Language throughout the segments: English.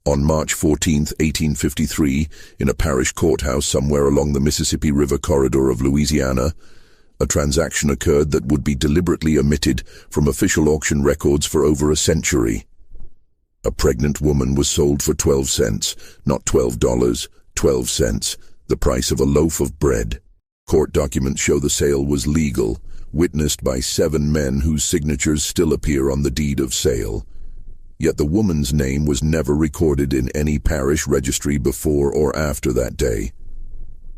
On March 14, 1853, in a parish courthouse somewhere along the Mississippi River corridor of Louisiana, a transaction occurred that would be deliberately omitted from official auction records for over a century. A pregnant woman was sold for 12 cents, not $12, 12 cents, the price of a loaf of bread. Court documents show the sale was legal, witnessed by 7 men whose signatures still appear on the deed of sale. Yet the woman's name was never recorded in any parish registry before or after that day.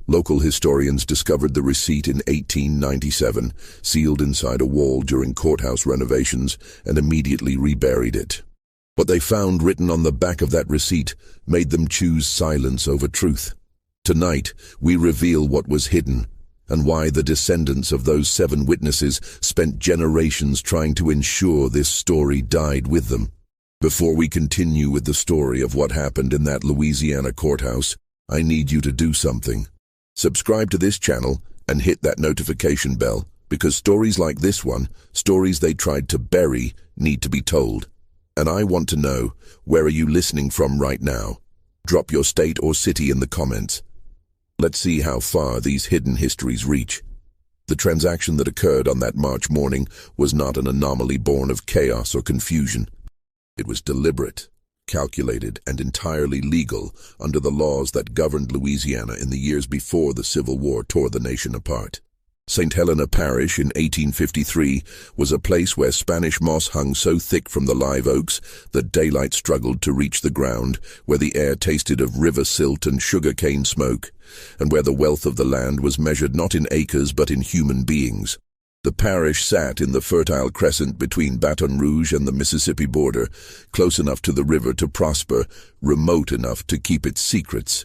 Local historians discovered the receipt in 1897, sealed inside a wall during courthouse renovations, and immediately reburied it. What they found written on the back of that receipt made them choose silence over truth. Tonight, we reveal what was hidden, and why the descendants of those 7 witnesses spent generations trying to ensure this story died with them. Before we continue with the story of what happened in that Louisiana courthouse, I need you to do something. Subscribe to this channel and hit that notification bell, because stories like this one, stories they tried to bury, need to be told. And I want to know, where are you listening from right now? Drop your state or city in the comments. Let's see how far these hidden histories reach. The transaction that occurred on that March morning was not an anomaly born of chaos or confusion. It was deliberate, calculated, and entirely legal under the laws that governed Louisiana in the years before the Civil War tore the nation apart. St. Helena Parish in 1853 was a place where Spanish moss hung so thick from the live oaks that daylight struggled to reach the ground, where the air tasted of river silt and sugar-cane smoke, and where the wealth of the land was measured not in acres but in human beings. The parish sat in the Fertile Crescent between Baton Rouge and the Mississippi border, close enough to the river to prosper, remote enough to keep its secrets.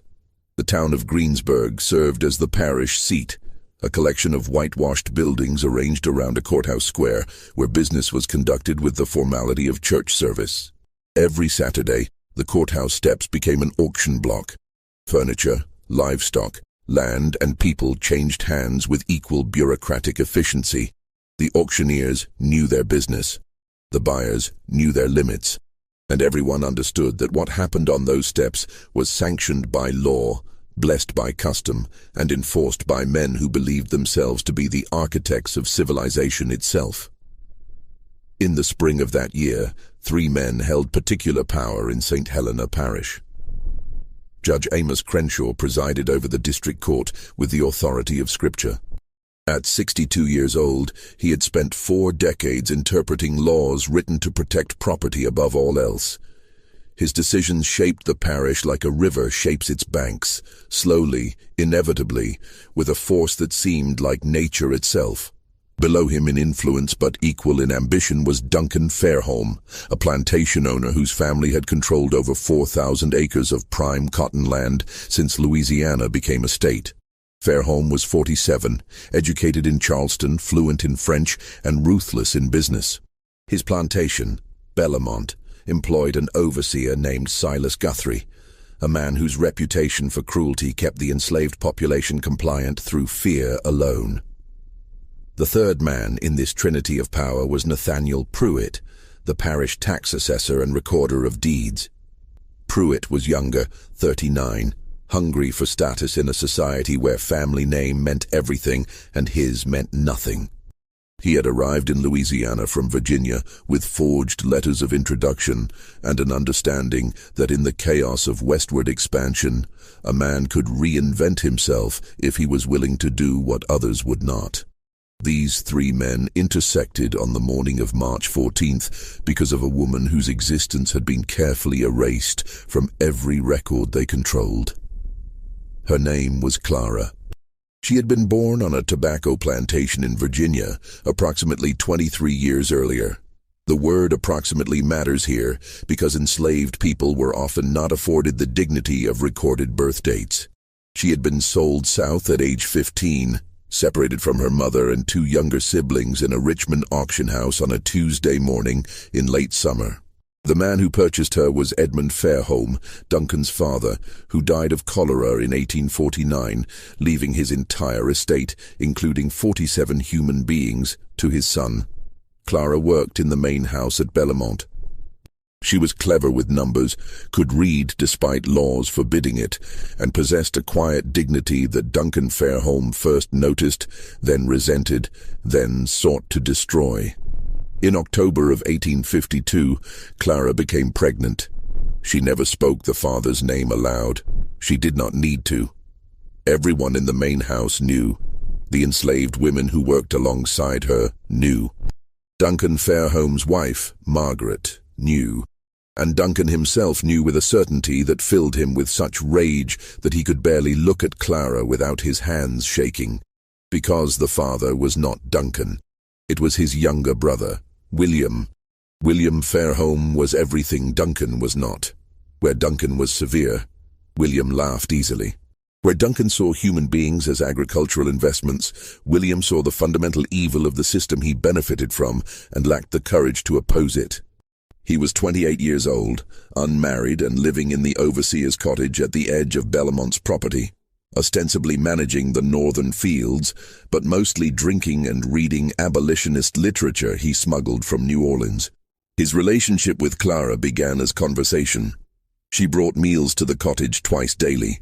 The town of Greensburg served as the parish seat, a collection of whitewashed buildings arranged around a courthouse square where business was conducted with the formality of church service. Every Saturday, the courthouse steps became an auction block. Furniture, livestock, land and people changed hands with equal bureaucratic efficiency. The auctioneers knew their business. The buyers knew their limits. And everyone understood that what happened on those steps was sanctioned by law, blessed by custom, and enforced by men who believed themselves to be the architects of civilization itself. In the spring of that year, 3 men held particular power in St. Helena Parish. Judge Amos Crenshaw presided over the district court with the authority of Scripture. At 62 years old, he had spent 4 decades interpreting laws written to protect property above all else. His decisions shaped the parish like a river shapes its banks, slowly, inevitably, with a force that seemed like nature itself. Below him in influence but equal in ambition was Duncan Fairholme, a plantation owner whose family had controlled over 4,000 acres of prime cotton land since Louisiana became a state. Fairholme was 47, educated in Charleston, fluent in French, and ruthless in business. His plantation, Bellamont, employed an overseer named Silas Guthrie, a man whose reputation for cruelty kept the enslaved population compliant through fear alone. The third man in this trinity of power was Nathaniel Pruitt, the parish tax assessor and recorder of deeds. Pruitt was younger, 39, hungry for status in a society where family name meant everything and his meant nothing. He had arrived in Louisiana from Virginia with forged letters of introduction and an understanding that in the chaos of westward expansion, a man could reinvent himself if he was willing to do what others would not. These 3 men intersected on the morning of March 14th because of a woman whose existence had been carefully erased from every record they controlled. Her name was Clara. She had been born on a tobacco plantation in Virginia approximately 23 years earlier. The word approximately matters here because enslaved people were often not afforded the dignity of recorded birth dates. She had been sold south at age 15, separated from her mother and 2 younger siblings in a Richmond auction house on a Tuesday morning in late summer. The man who purchased her was Edmund Fairholme, Duncan's father, who died of cholera in 1849, leaving his entire estate, including 47 human beings, to his son. Clara worked in the main house at Bellamont. She was clever with numbers, could read despite laws forbidding it, and possessed a quiet dignity that Duncan Fairholme first noticed, then resented, then sought to destroy. In October of 1852, Clara became pregnant. She never spoke the father's name aloud. She did not need to. Everyone in the main house knew. The enslaved women who worked alongside her knew. Duncan Fairholme's wife, Margaret, knew. And Duncan himself knew with a certainty that filled him with such rage that he could barely look at Clara without his hands shaking. Because the father was not Duncan. It was his younger brother, William. William Fairholme was everything Duncan was not. Where Duncan was severe, William laughed easily. Where Duncan saw human beings as agricultural investments, William saw the fundamental evil of the system he benefited from and lacked the courage to oppose it. He was 28 years old, unmarried and living in the overseer's cottage at the edge of Belmont's property, ostensibly managing the northern fields, but mostly drinking and reading abolitionist literature he smuggled from New Orleans. His relationship with Clara began as conversation. She brought meals to the cottage twice daily.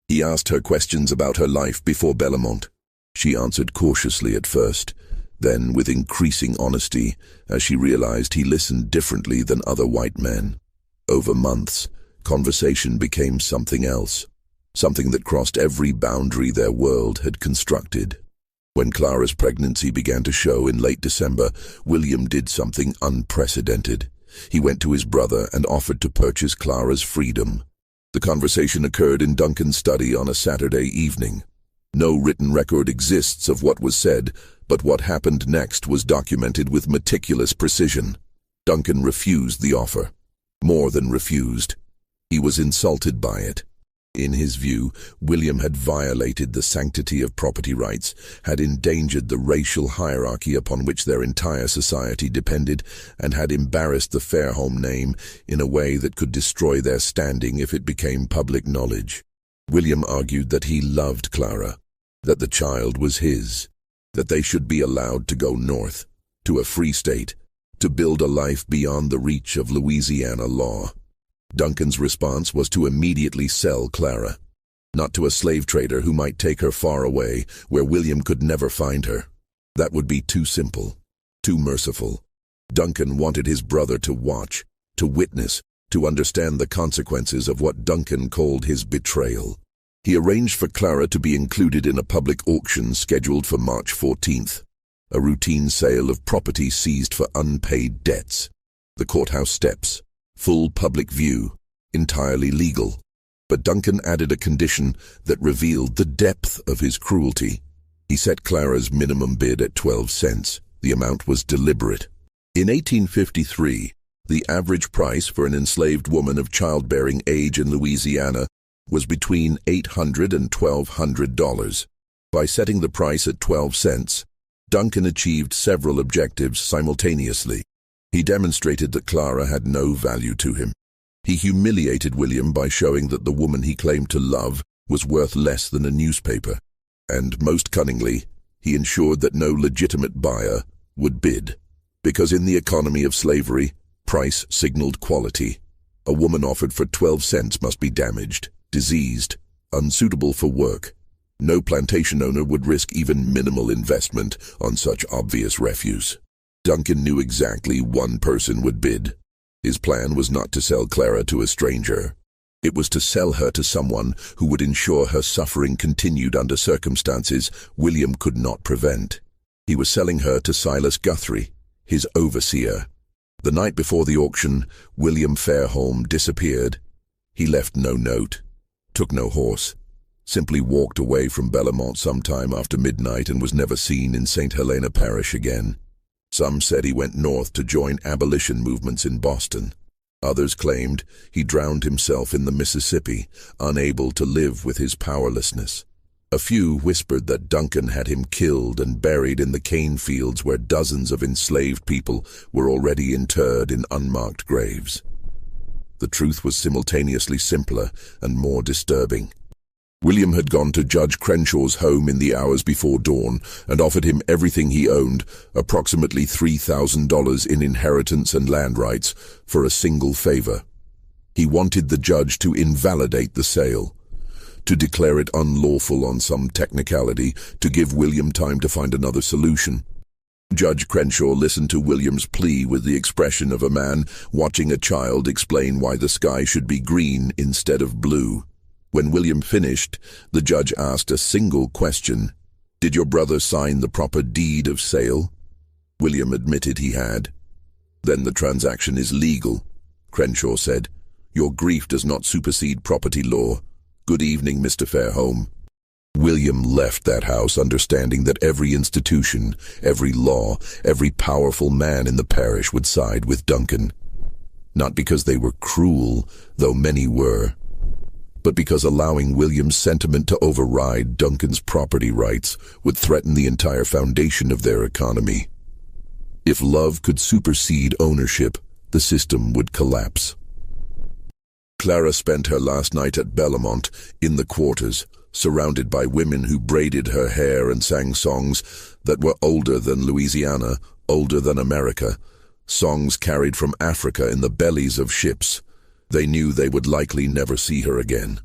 He asked her questions about her life before Belmont. She answered cautiously at first, then with increasing honesty, as she realized he listened differently than other white men. Over months, conversation became something else, something that crossed every boundary their world had constructed. When Clara's pregnancy began to show in late December, William did something unprecedented. He went to his brother and offered to purchase Clara's freedom. The conversation occurred in Duncan's study on a Saturday evening. No written record exists of what was said, but what happened next was documented with meticulous precision. Duncan refused the offer. More than refused. He was insulted by it. In his view, William had violated the sanctity of property rights, had endangered the racial hierarchy upon which their entire society depended, and had embarrassed the Fairholme name in a way that could destroy their standing if it became public knowledge. William argued that he loved Clara, that the child was his, that they should be allowed to go north, to a free state, to build a life beyond the reach of Louisiana law. Duncan's response was to immediately sell Clara, not to a slave trader who might take her far away, where William could never find her. That would be too simple, too merciful. Duncan wanted his brother to watch, to witness, to understand the consequences of what Duncan called his betrayal. He arranged for Clara to be included in a public auction scheduled for March 14th, a routine sale of property seized for unpaid debts. The courthouse steps. Full public view, entirely legal. But Duncan added a condition that revealed the depth of his cruelty. He set Clara's minimum bid at 12 cents. The amount was deliberate. In 1853, the average price for an enslaved woman of childbearing age in Louisiana was between $800 and $1,200. By setting the price at 12 cents, Duncan achieved several objectives simultaneously. He demonstrated that Clara had no value to him. He humiliated William by showing that the woman he claimed to love was worth less than a newspaper. And most cunningly, he ensured that no legitimate buyer would bid. Because in the economy of slavery, price signaled quality. A woman offered for 12 cents must be damaged, diseased, unsuitable for work. No plantation owner would risk even minimal investment on such obvious refuse. Duncan knew exactly one person would bid. His plan was not to sell Clara to a stranger. It was to sell her to someone who would ensure her suffering continued under circumstances William could not prevent. He was selling her to Silas Guthrie, his overseer. The night before the auction, William Fairholme disappeared. He left no note, took no horse, simply walked away from Belmont sometime after midnight and was never seen in St. Helena Parish again. Some said he went north to join abolition movements in Boston. Others claimed he drowned himself in the Mississippi, unable to live with his powerlessness. A few whispered that Duncan had him killed and buried in the cane fields where dozens of enslaved people were already interred in unmarked graves. The truth was simultaneously simpler and more disturbing. William had gone to Judge Crenshaw's home in the hours before dawn and offered him everything he owned, approximately $3,000 in inheritance and land rights, for a single favor. He wanted the judge to invalidate the sale, to declare it unlawful on some technicality, to give William time to find another solution. Judge Crenshaw listened to William's plea with the expression of a man watching a child explain why the sky should be green instead of blue. When William finished, the judge asked a single question. "Did your brother sign the proper deed of sale?" William admitted he had. "Then the transaction is legal," Crenshaw said. "Your grief does not supersede property law. Good evening, Mr. Fairholme." William left that house understanding that every institution, every law, every powerful man in the parish would side with Duncan. Not because they were cruel, though many were, but because allowing William's sentiment to override Duncan's property rights would threaten the entire foundation of their economy. If love could supersede ownership, the system would collapse. Clara spent her last night at Bellamont, in the quarters, surrounded by women who braided her hair and sang songs that were older than Louisiana, older than America, songs carried from Africa in the bellies of ships. They knew they would likely never see her again.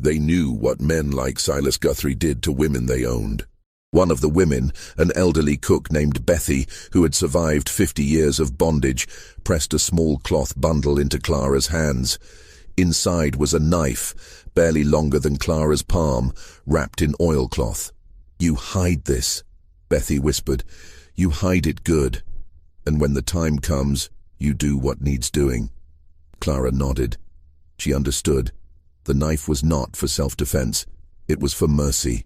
They knew what men like Silas Guthrie did to women they owned. One of the women, an elderly cook named Bethy, who had survived 50 years of bondage, pressed a small cloth bundle into Clara's hands. Inside was a knife, barely longer than Clara's palm, wrapped in oilcloth. "You hide this," Bethy whispered. "You hide it good. And when the time comes, you do what needs doing." Clara nodded. She understood. The knife was not for self-defense. It was for mercy.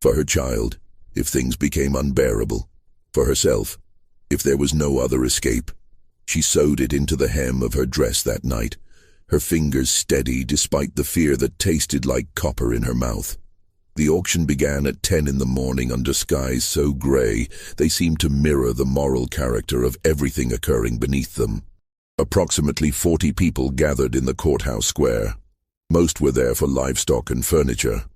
For her child, if things became unbearable. For herself, if there was no other escape. She sewed it into the hem of her dress that night, her fingers steady despite the fear that tasted like copper in her mouth. The auction began at 10 in the morning under skies so gray they seemed to mirror the moral character of everything occurring beneath them. Approximately 40 people gathered in the courthouse square. Most were there for livestock and furniture.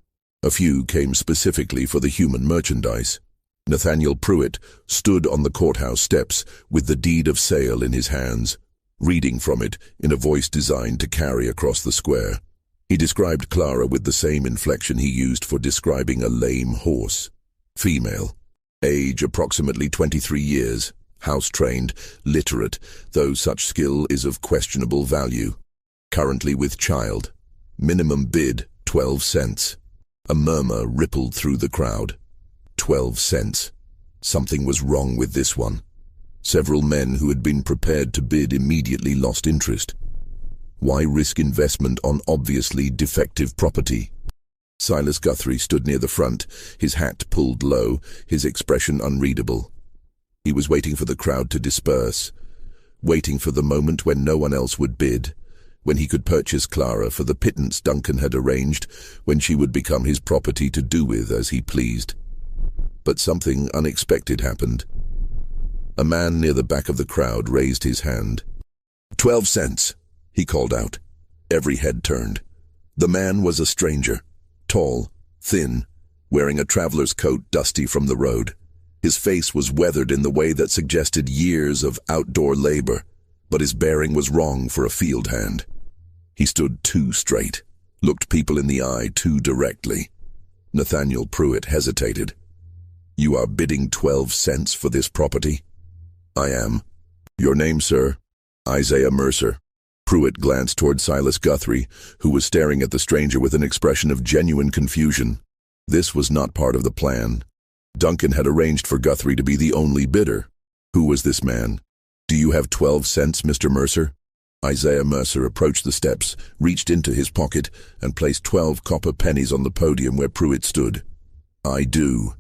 A few came specifically for the human merchandise. Nathaniel Pruitt stood on the courthouse steps with the deed of sale in his hands, reading from it in a voice designed to carry across the square. He described Clara with the same inflection he used for describing a lame horse. Female. Age approximately 23 years. House-trained, literate, though such skill is of questionable value. Currently with child. Minimum bid, 12 cents. A murmur rippled through the crowd. 12 cents. Something was wrong with this one. Several men who had been prepared to bid immediately lost interest. Why risk investment on obviously defective property? Silas Guthrie stood near the front, his hat pulled low, his expression unreadable. He was waiting for the crowd to disperse, waiting for the moment when no one else would bid, when he could purchase Clara for the pittance Duncan had arranged, when she would become his property to do with as he pleased. But something unexpected happened. A man near the back of the crowd raised his hand. 12 cents, he called out. Every head turned. The man was a stranger, tall, thin, wearing a traveler's coat dusty from the road. His face was weathered in the way that suggested years of outdoor labor, but his bearing was wrong for a field hand. He stood too straight, looked people in the eye too directly. Nathaniel Pruitt hesitated. "You are bidding 12 cents for this property?" "I am." "Your name, sir?" "Isaiah Mercer." Pruitt glanced toward Silas Guthrie, who was staring at the stranger with an expression of genuine confusion. This was not part of the plan. Duncan had arranged for Guthrie to be the only bidder. Who was this man? "Do you have 12 cents, Mr. Mercer?" Isaiah Mercer approached the steps, reached into his pocket, and placed 12 copper pennies on the podium where Pruitt stood. "I do."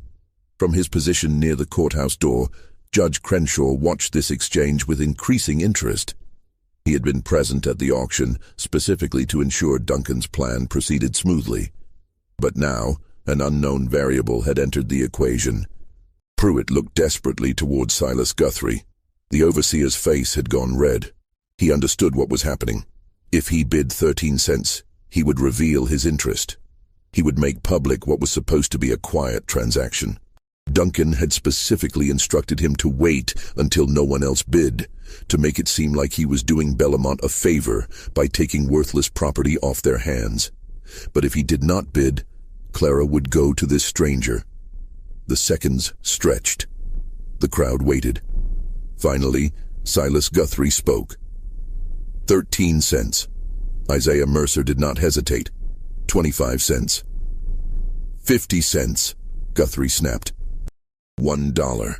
From his position near the courthouse door, Judge Crenshaw watched this exchange with increasing interest. He had been present at the auction, specifically to ensure Duncan's plan proceeded smoothly. But now, an unknown variable had entered the equation. Pruitt looked desperately toward Silas Guthrie. The overseer's face had gone red. He understood what was happening. If he bid 13 cents, he would reveal his interest. He would make public what was supposed to be a quiet transaction. Duncan had specifically instructed him to wait until no one else bid, to make it seem like he was doing Bellamont a favor by taking worthless property off their hands. But if he did not bid, Clara would go to this stranger. The seconds stretched. The crowd waited. Finally, Silas Guthrie spoke. 13 cents. Isaiah Mercer did not hesitate. 25 cents. 50 cents, Guthrie snapped. $1.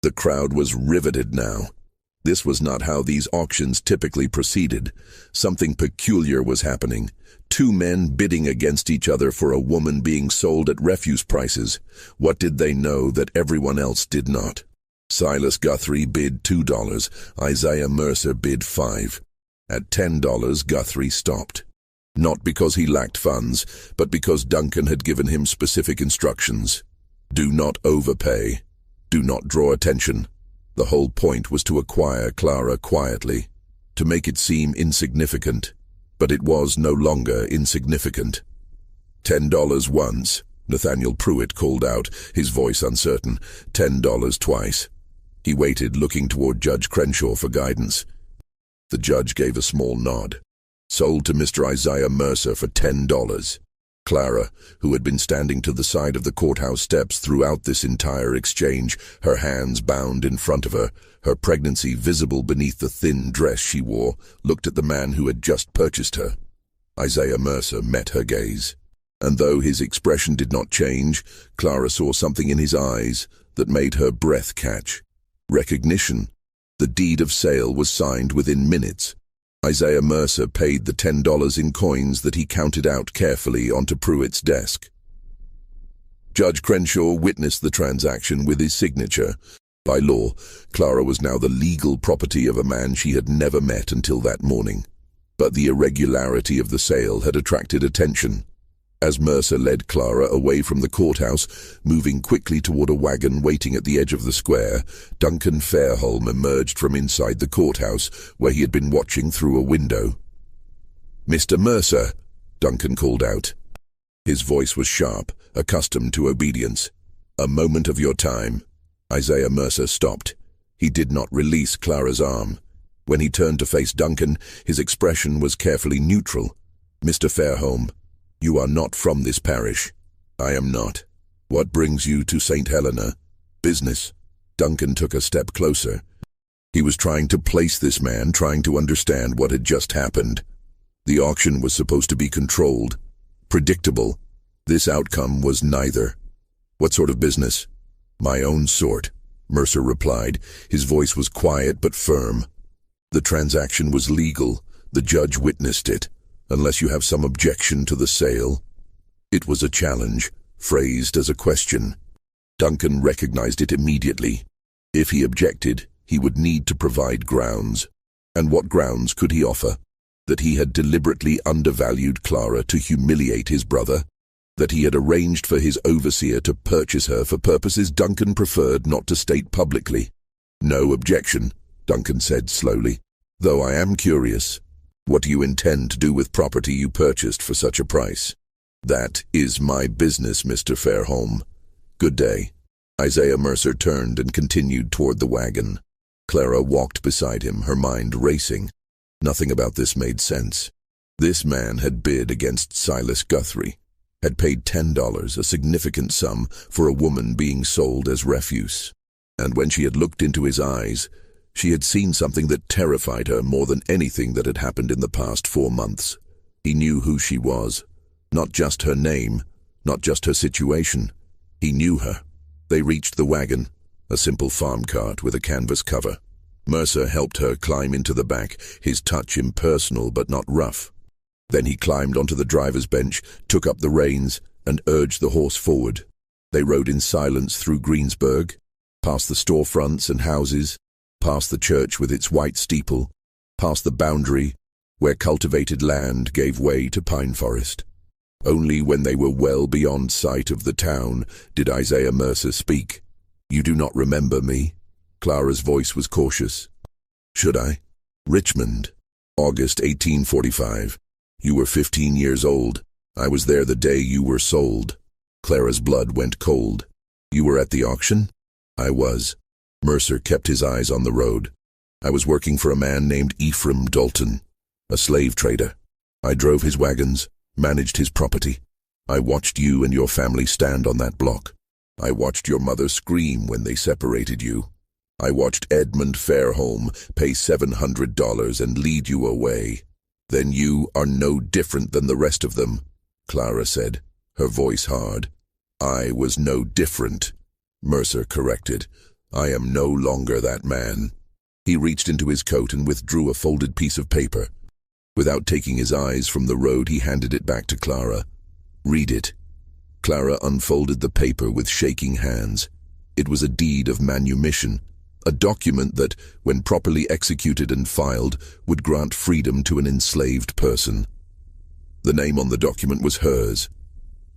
The crowd was riveted now. This was not how these auctions typically proceeded. Something peculiar was happening. Two men bidding against each other for a woman being sold at refuse prices. What did they know that everyone else did not? Silas Guthrie bid $2. Isaiah Mercer bid $5. At $10, Guthrie stopped. Not because he lacked funds, but because Duncan had given him specific instructions. Do not overpay. Do not draw attention. The whole point was to acquire Clara quietly, to make it seem insignificant. But it was no longer insignificant. $10 once, Nathaniel Pruitt called out, his voice uncertain. $10 twice. He waited, looking toward Judge Crenshaw for guidance. The judge gave a small nod. Sold to Mr. Isaiah Mercer for $10. Clara, who had been standing to the side of the courthouse steps throughout this entire exchange, her hands bound in front of her, her pregnancy visible beneath the thin dress she wore, looked at the man who had just purchased her. Isaiah Mercer met her gaze. And though his expression did not change, Clara saw something in his eyes that made her breath catch. Recognition. The deed of sale was signed within minutes. Isaiah Mercer paid the $10 in coins that he counted out carefully onto Pruitt's desk. Judge Crenshaw witnessed the transaction with his signature. By law, Clara was now the legal property of a man she had never met until that morning. But the irregularity of the sale had attracted attention. As Mercer led Clara away from the courthouse, moving quickly toward a wagon waiting at the edge of the square, Duncan Fairholme emerged from inside the courthouse, where he had been watching through a window. "Mr. Mercer," Duncan called out. His voice was sharp, accustomed to obedience. "A moment of your time." Isaiah Mercer stopped. He did not release Clara's arm. When he turned to face Duncan, his expression was carefully neutral. "Mr. Fairholme, you are not from this parish." "I am not." "What brings you to St. Helena?" "Business." Duncan took a step closer. He was trying to place this man, trying to understand what had just happened. The auction was supposed to be controlled, predictable. This outcome was neither. "What sort of business?" "My own sort," Mercer replied. His voice was quiet but firm. "The transaction was legal. The judge witnessed it. Unless you have some objection to the sale." It was a challenge, phrased as a question. Duncan recognized it immediately. If he objected, he would need to provide grounds. And what grounds could he offer? That he had deliberately undervalued Clara to humiliate his brother? That he had arranged for his overseer to purchase her for purposes Duncan preferred not to state publicly? "No objection," Duncan said slowly. "Though I am curious. What do you intend to do with property you purchased for such a price?" "That is my business, Mr. Fairholme. Good day." Isaiah Mercer turned and continued toward the wagon. Clara walked beside him, her mind racing. Nothing about this made sense. This man had bid against Silas Guthrie, had paid $10, a significant sum, for a woman being sold as refuse. And when she had looked into his eyes, she had seen something that terrified her more than anything that had happened in the past 4 months. He knew who she was. Not just her name, not just her situation. He knew her. They reached the wagon, a simple farm cart with a canvas cover. Mercer helped her climb into the back, his touch impersonal but not rough. Then he climbed onto the driver's bench, took up the reins, and urged the horse forward. They rode in silence through Greensburg, past the storefronts and houses, past the church with its white steeple, past the boundary where cultivated land gave way to pine forest. Only when they were well beyond sight of the town did Isaiah Mercer speak. "You do not remember me?" Clara's voice was cautious. "Should I?" "Richmond, August 1845. You were 15 years old. I was there the day you were sold. Clara's blood went cold. You were at the auction? I was. Mercer kept his eyes on the road. I was working for a man named Ephraim Dalton, a slave trader. I drove his wagons, managed his property. I watched you and your family stand on that block. I watched your mother scream when they separated you. I watched Edmund Fairholme pay $700 and lead you away. Then you are no different than the rest of them, Clara said, her voice hard. I was no different, Mercer corrected. I am no longer that man. He reached into his coat and withdrew a folded piece of paper. Without taking his eyes from the road, he handed it back to Clara. Read it. Clara unfolded the paper with shaking hands. It was a deed of manumission, a document that, when properly executed and filed, would grant freedom to an enslaved person. The name on the document was hers,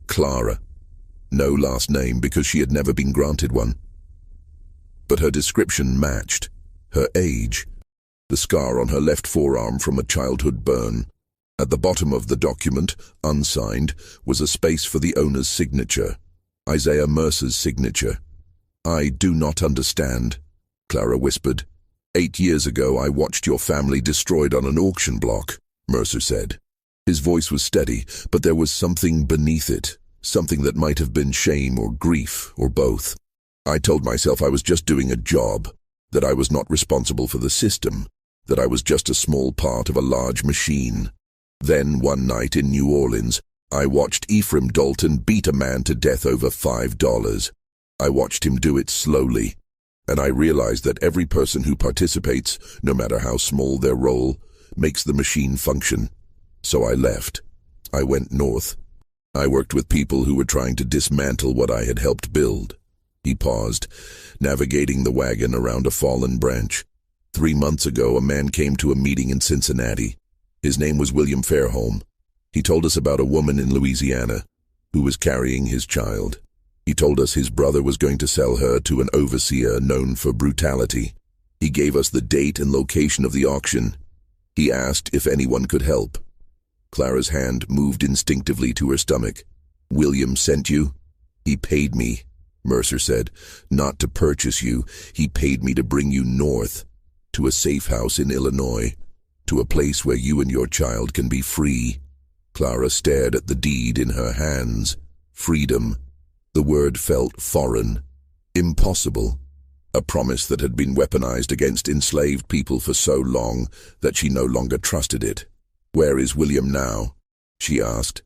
Clara. No last name because she had never been granted one. But her description matched. Her age, the scar on her left forearm from a childhood burn. At the bottom of the document, unsigned, was a space for the owner's signature, Isaiah Mercer's signature. I do not understand, Clara whispered. 8 years ago I watched your family destroyed on an auction block, Mercer said. His voice was steady, but there was something beneath it, something that might have been shame or grief, or both. I told myself I was just doing a job, that I was not responsible for the system, that I was just a small part of a large machine. Then, one night in New Orleans, I watched Ephraim Dalton beat a man to death over $5. I watched him do it slowly, and I realized that every person who participates, no matter how small their role, makes the machine function. So I left. I went north. I worked with people who were trying to dismantle what I had helped build. He paused, navigating the wagon around a fallen branch. 3 months ago, a man came to a meeting in Cincinnati. His name was William Fairholme. He told us about a woman in Louisiana who was carrying his child. He told us his brother was going to sell her to an overseer known for brutality. He gave us the date and location of the auction. He asked if anyone could help. Clara's hand moved instinctively to her stomach. William sent you? He paid me, Mercer said. Not to purchase you. He paid me to bring you north, to a safe house in Illinois, to a place where you and your child can be free. Clara stared at the deed in her hands. Freedom. The word felt foreign. Impossible. A promise that had been weaponized against enslaved people for so long that she no longer trusted it. Where is William now? She asked.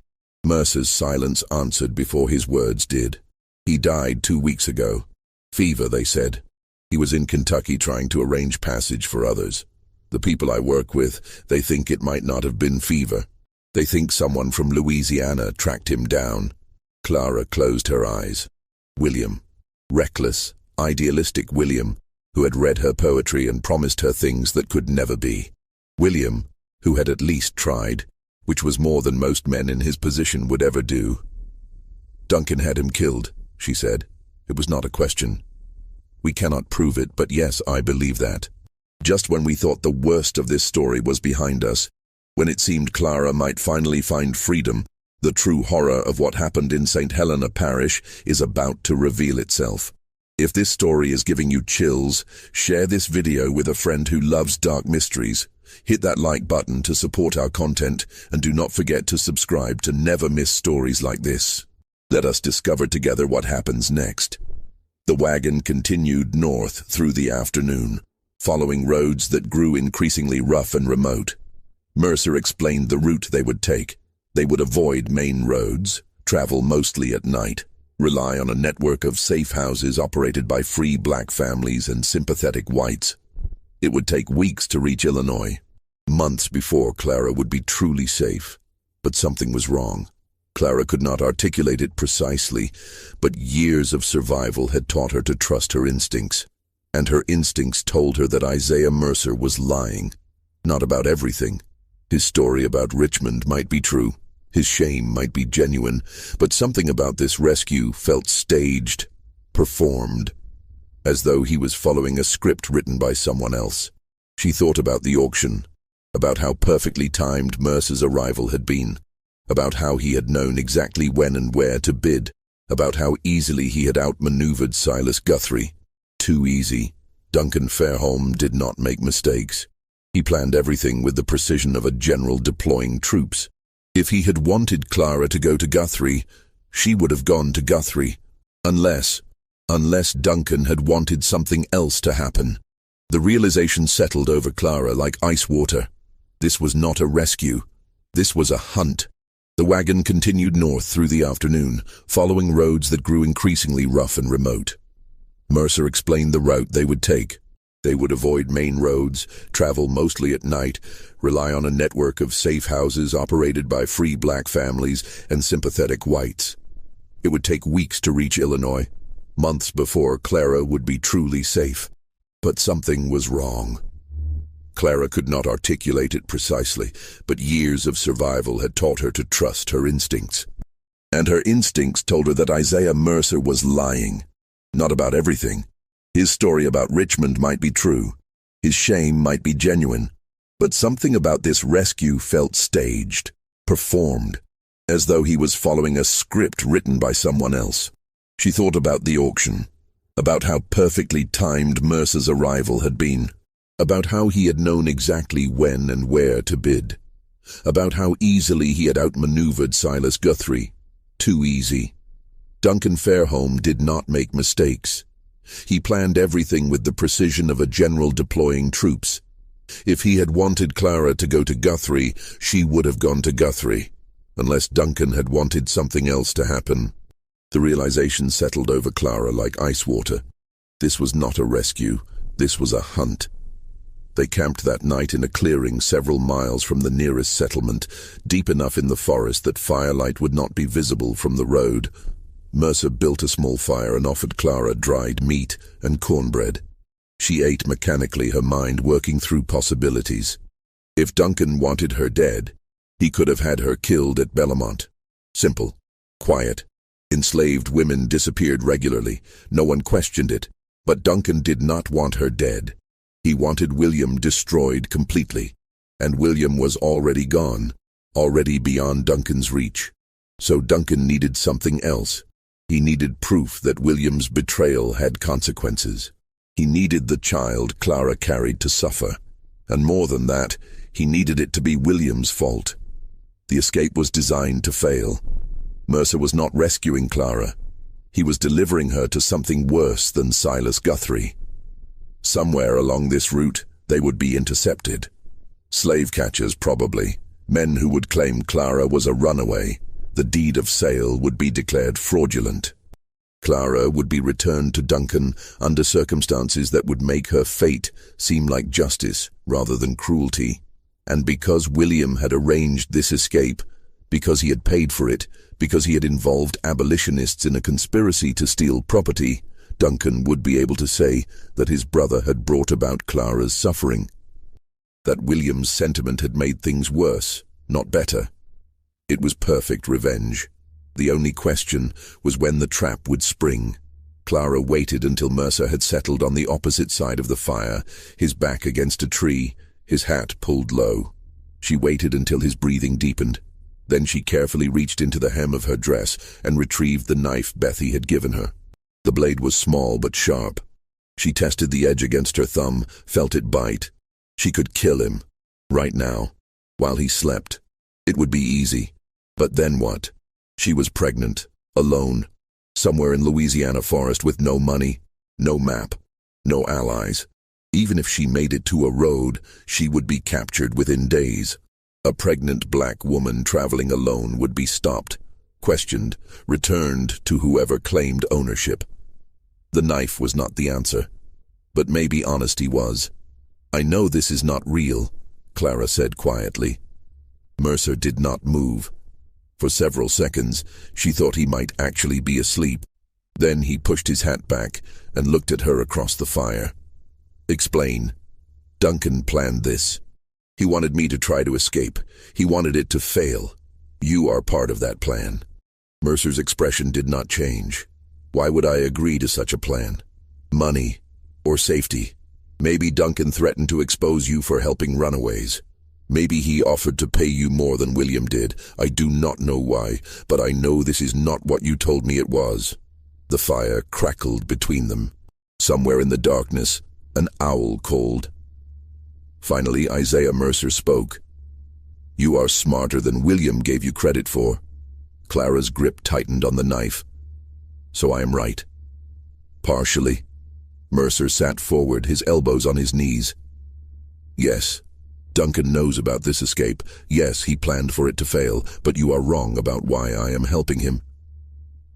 Mercer's silence answered before his words did. He died 2 weeks ago. Fever, they said. He was in Kentucky trying to arrange passage for others. The people I work with, they think it might not have been fever. They think someone from Louisiana tracked him down. Clara closed her eyes. William. Reckless, idealistic William, who had read her poetry and promised her things that could never be. William, who had at least tried, which was more than most men in his position would ever do. Duncan had him killed, she said. It was not a question. We cannot prove it, but yes, I believe that. Just when we thought the worst of this story was behind us, when it seemed Clara might finally find freedom, the true horror of what happened in St. Helena Parish is about to reveal itself. If this story is giving you chills, share this video with a friend who loves dark mysteries. Hit that like button to support our content, and do not forget to subscribe to never miss stories like this. Let us discover together what happens next. The wagon continued north through the afternoon, following roads that grew increasingly rough and remote. Mercer explained the route they would take. They would avoid main roads, travel mostly at night, rely on a network of safe houses operated by free black families and sympathetic whites. It would take weeks to reach Illinois, months before Clara would be truly safe. But something was wrong. Clara could not articulate it precisely, but years of survival had taught her to trust her instincts. And her instincts told her that Isaiah Mercer was lying. Not about everything. His story about Richmond might be true. His shame might be genuine, but something about this rescue felt staged, performed, as though he was following a script written by someone else. She thought about the auction, about how perfectly timed Mercer's arrival had been. about how he had known exactly when and where to bid, about how easily he had outmaneuvered Silas Guthrie. Too easy. Duncan Fairholme did not make mistakes. He planned everything with the precision of a general deploying troops. If he had wanted Clara to go to Guthrie, she would have gone to Guthrie. Unless Duncan had wanted something else to happen. The realization settled over Clara like ice water. This was not a rescue. This was a hunt. The wagon continued north through the afternoon, following roads that grew increasingly rough and remote. Mercer explained the route they would take. They would avoid main roads, travel mostly at night, rely on a network of safe houses operated by free black families and sympathetic whites. It would take weeks to reach Illinois. Months before Clara would be truly safe. But something was wrong. Clara could not articulate it precisely, but years of survival had taught her to trust her instincts. And her instincts told her that Isaiah Mercer was lying. Not about everything. His story about Richmond might be true. His shame might be genuine. But something about this rescue felt staged, performed, as though he was following a script written by someone else. She thought about the auction, about how perfectly timed Mercer's arrival had been, about how he had known exactly when and where to bid, about how easily he had outmaneuvered Silas Guthrie. Too easy. Duncan Fairholme did not make mistakes. He planned everything with the precision of a general deploying troops. If he had wanted Clara to go to Guthrie, she would have gone to Guthrie, unless Duncan had wanted something else to happen. The realization settled over Clara like ice water. This was not a rescue. This was a hunt. They camped that night in a clearing several miles from the nearest settlement, deep enough in the forest that firelight would not be visible from the road. Mercer built a small fire and offered Clara dried meat and cornbread. She ate mechanically, her mind working through possibilities. If Duncan wanted her dead, he could have had her killed at Bellamont. Simple. Quiet. Enslaved women disappeared regularly. No one questioned it. But Duncan did not want her dead. He wanted William destroyed completely. And William was already gone, already beyond Duncan's reach. So Duncan needed something else. He needed proof that William's betrayal had consequences. He needed the child Clara carried to suffer. And more than that, he needed it to be William's fault. The escape was designed to fail. Mercer was not rescuing Clara. He was delivering her to something worse than Silas Guthrie. Somewhere along this route, they would be intercepted. Slave catchers, probably. Men who would claim Clara was a runaway. The deed of sale would be declared fraudulent. Clara would be returned to Duncan under circumstances that would make her fate seem like justice rather than cruelty. And because William had arranged this escape, because he had paid for it, because he had involved abolitionists in a conspiracy to steal property, Duncan would be able to say that his brother had brought about Clara's suffering. That William's sentiment had made things worse, not better. It was perfect revenge. The only question was when the trap would spring. Clara waited until Mercer had settled on the opposite side of the fire, his back against a tree, his hat pulled low. She waited until his breathing deepened. Then she carefully reached into the hem of her dress and retrieved the knife Bethy had given her. The blade was small but sharp. She tested the edge against her thumb, felt it bite. She could kill him. Right now. While he slept. It would be easy. But then what? She was pregnant, alone, somewhere in Louisiana forest with no money, no map, no allies. Even if she made it to a road, she would be captured within days. A pregnant black woman traveling alone would be stopped, questioned, returned to whoever claimed ownership. The knife was not the answer, but maybe honesty was. "I know this is not real," Clara said quietly. Mercer did not move. For several seconds, she thought he might actually be asleep. Then he pushed his hat back and looked at her across the fire. "Explain." "Duncan planned this. He wanted me to try to escape. He wanted it to fail. You are part of that plan." Mercer's expression did not change. "Why would I agree to such a plan? Money or safety? Maybe Duncan threatened to expose you for helping runaways. Maybe he offered to pay you more than William did. I do not know why, but I know this is not what you told me it was." The fire crackled between them. Somewhere in the darkness, an owl called. Finally, Isaiah Mercer spoke. "You are smarter than William gave you credit for." Clara's grip tightened on the knife. "So I am right." "Partially." Mercer sat forward, his elbows on his knees. "Yes, Duncan knows about this escape. Yes, he planned for it to fail, but you are wrong about why I am helping him."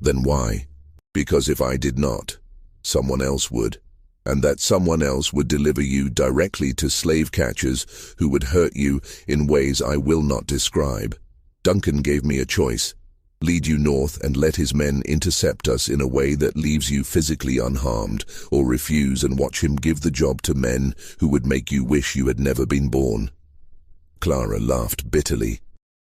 "Then why?" "Because if I did not, someone else would. And that someone else would deliver you directly to slave catchers who would hurt you in ways I will not describe. Duncan gave me a choice. Lead you north and let his men intercept us in a way that leaves you physically unharmed, or refuse and watch him give the job to men who would make you wish you had never been born." Clara laughed bitterly.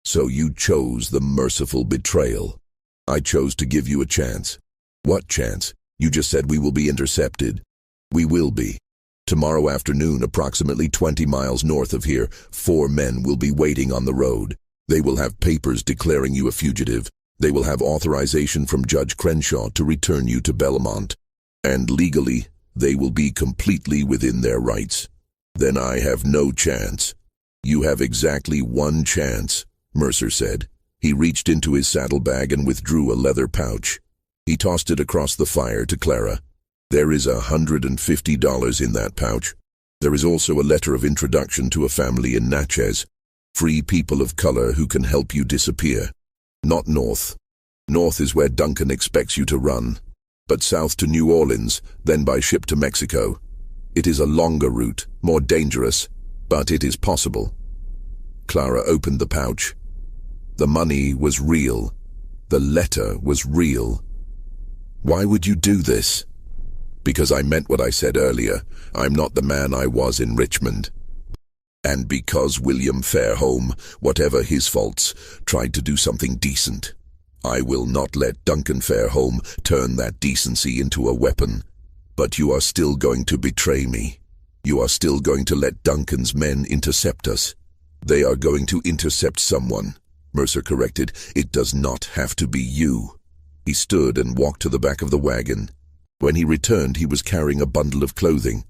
"So you chose the merciful betrayal. I chose to give you a chance." "What chance? You just said we will be intercepted." "We will be. Tomorrow afternoon, approximately 20 miles north of here, 4 men will be waiting on the road. They will have papers declaring you a fugitive. They will have authorization from Judge Crenshaw to return you to Belmont. And legally, they will be completely within their rights. Then I have no chance." "You have exactly 1 chance," Mercer said. He reached into his saddlebag and withdrew a leather pouch. He tossed it across the fire to Clara. "There is $150 in that pouch. There is also a letter of introduction to a family in Natchez. Free people of color who can help you disappear. Not north. North is where Duncan expects you to run. But south to New Orleans, then by ship to Mexico. It is a longer route, more dangerous, but it is possible." Clara opened the pouch. The money was real. The letter was real. "Why would you do this?" "Because I meant what I said earlier. I'm not the man I was in Richmond. And because William Fairholme, whatever his faults, tried to do something decent. I will not let Duncan Fairholme turn that decency into a weapon. But you are still going to betray me. You are still going to let Duncan's men intercept us." "They are going to intercept someone," Mercer corrected. "It does not have to be you." He stood and walked to the back of the wagon. When he returned, he was carrying a bundle of clothing.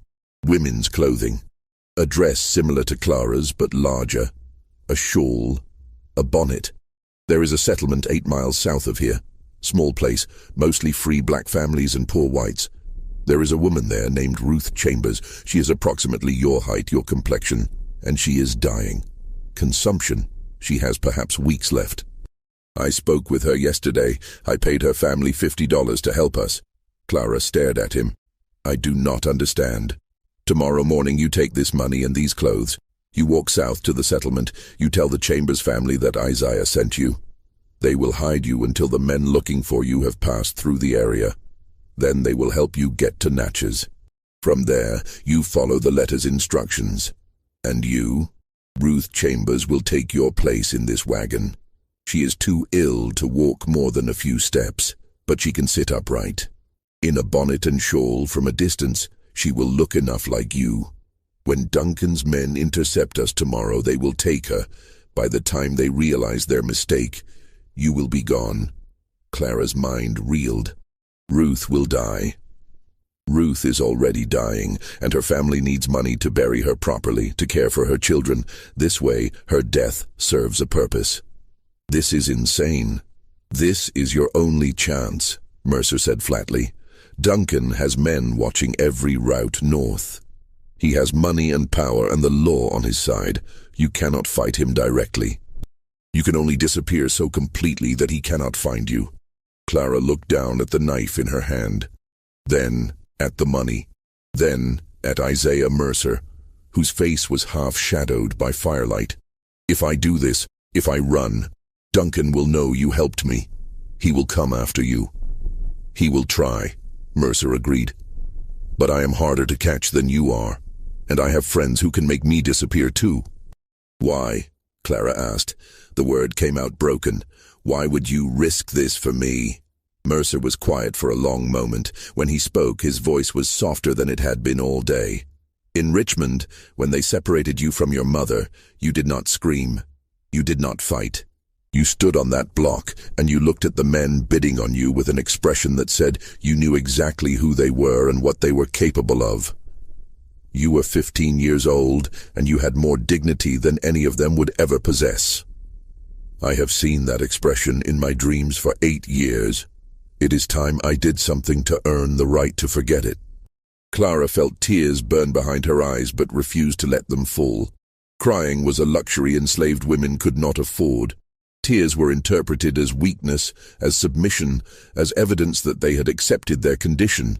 Women's clothing. A dress similar to Clara's, but larger. A shawl. A bonnet. "There is a settlement 8 miles south of here. Small place, mostly free black families and poor whites. There is a woman there named Ruth Chambers. She is approximately your height, your complexion, and she is dying. Consumption. She has perhaps weeks left. I spoke with her yesterday. I paid her family $50 to help us." Clara stared at him. "I do not understand. Tomorrow morning you take this money and these clothes. You walk south to the settlement. You tell the Chambers family that Isaiah sent you. They will hide you until the men looking for you have passed through the area. Then they will help you get to Natchez. From there, you follow the letter's instructions. And you, Ruth Chambers, will take your place in this wagon. She is too ill to walk more than a few steps, but she can sit upright. In a bonnet and shawl from a distance, she will look enough like you. When Duncan's men intercept us tomorrow, they will take her. By the time they realize their mistake, you will be gone." Clara's mind reeled. "Ruth will die. Ruth is already dying, and her family needs money to bury her properly, to care for her children. This way, her death serves a purpose." "This is insane." "This is your only chance," Mercer said flatly. "Duncan has men watching every route north. He has money and power and the law on his side. You cannot fight him directly. You can only disappear so completely that he cannot find you." Clara looked down at the knife in her hand, then at the money, then at Isaiah Mercer, whose face was half-shadowed by firelight. "If I do this, if I run, Duncan will know you helped me. He will come after you." "He will try," Mercer agreed. "But I am harder to catch than you are, and I have friends who can make me disappear too." "Why?" Clara asked. The word came out broken. "Why would you risk this for me?" Mercer was quiet for a long moment. When he spoke, his voice was softer than it had been all day. In Richmond, when they separated you from your mother, you did not scream. You did not fight. You stood on that block, and you looked at the men bidding on you with an expression that said you knew exactly who they were and what they were capable of. You were 15 years old, and you had more dignity than any of them would ever possess. I have seen that expression in my dreams for 8 years. It is time I did something to earn the right to forget it. Clara felt tears burn behind her eyes but refused to let them fall. Crying was a luxury enslaved women could not afford. Tears were interpreted as weakness, as submission, as evidence that they had accepted their condition.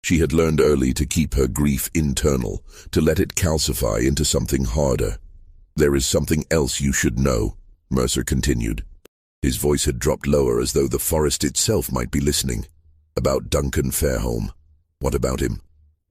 She had learned early to keep her grief internal, to let it calcify into something harder. "There is something else you should know," Mercer continued. His voice had dropped lower as though the forest itself might be listening. "About Duncan Fairholme. What about him?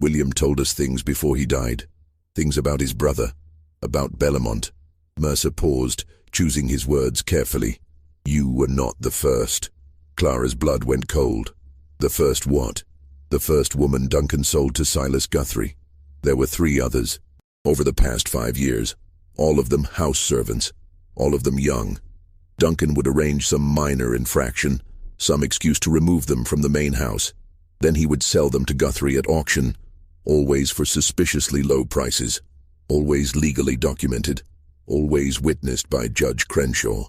William told us things before he died. Things about his brother. About Bellamont." Mercer paused, choosing his words carefully. "You were not the first." Clara's blood went cold. "The first what?" "The first woman Duncan sold to Silas Guthrie. There were 3 others. Over the past 5 years. All of them house servants. All of them young. Duncan would arrange some minor infraction, some excuse to remove them from the main house. Then he would sell them to Guthrie at auction, always for suspiciously low prices, always legally documented, always witnessed by Judge Crenshaw.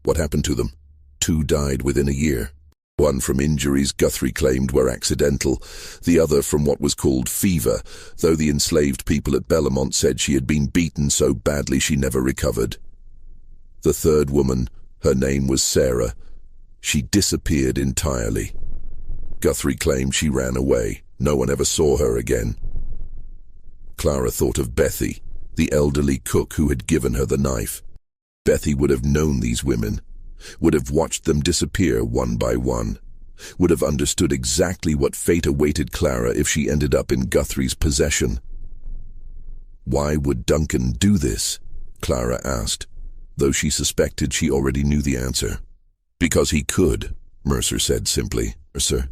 What happened to them? 2 died within a year. One from injuries Guthrie claimed were accidental, the other from what was called fever, though the enslaved people at Bellamont said she had been beaten so badly she never recovered. The 3rd woman, her name was Sarah. She disappeared entirely. Guthrie claimed she ran away. No one ever saw her again. Clara thought of Bethy, the elderly cook who had given her the knife. Bethy would have known these women, would have watched them disappear one by one, would have understood exactly what fate awaited Clara if she ended up in Guthrie's possession. Why would Duncan do this? Clara asked, though she suspected she already knew the answer. Because he could, Mercer said simply. Mercer.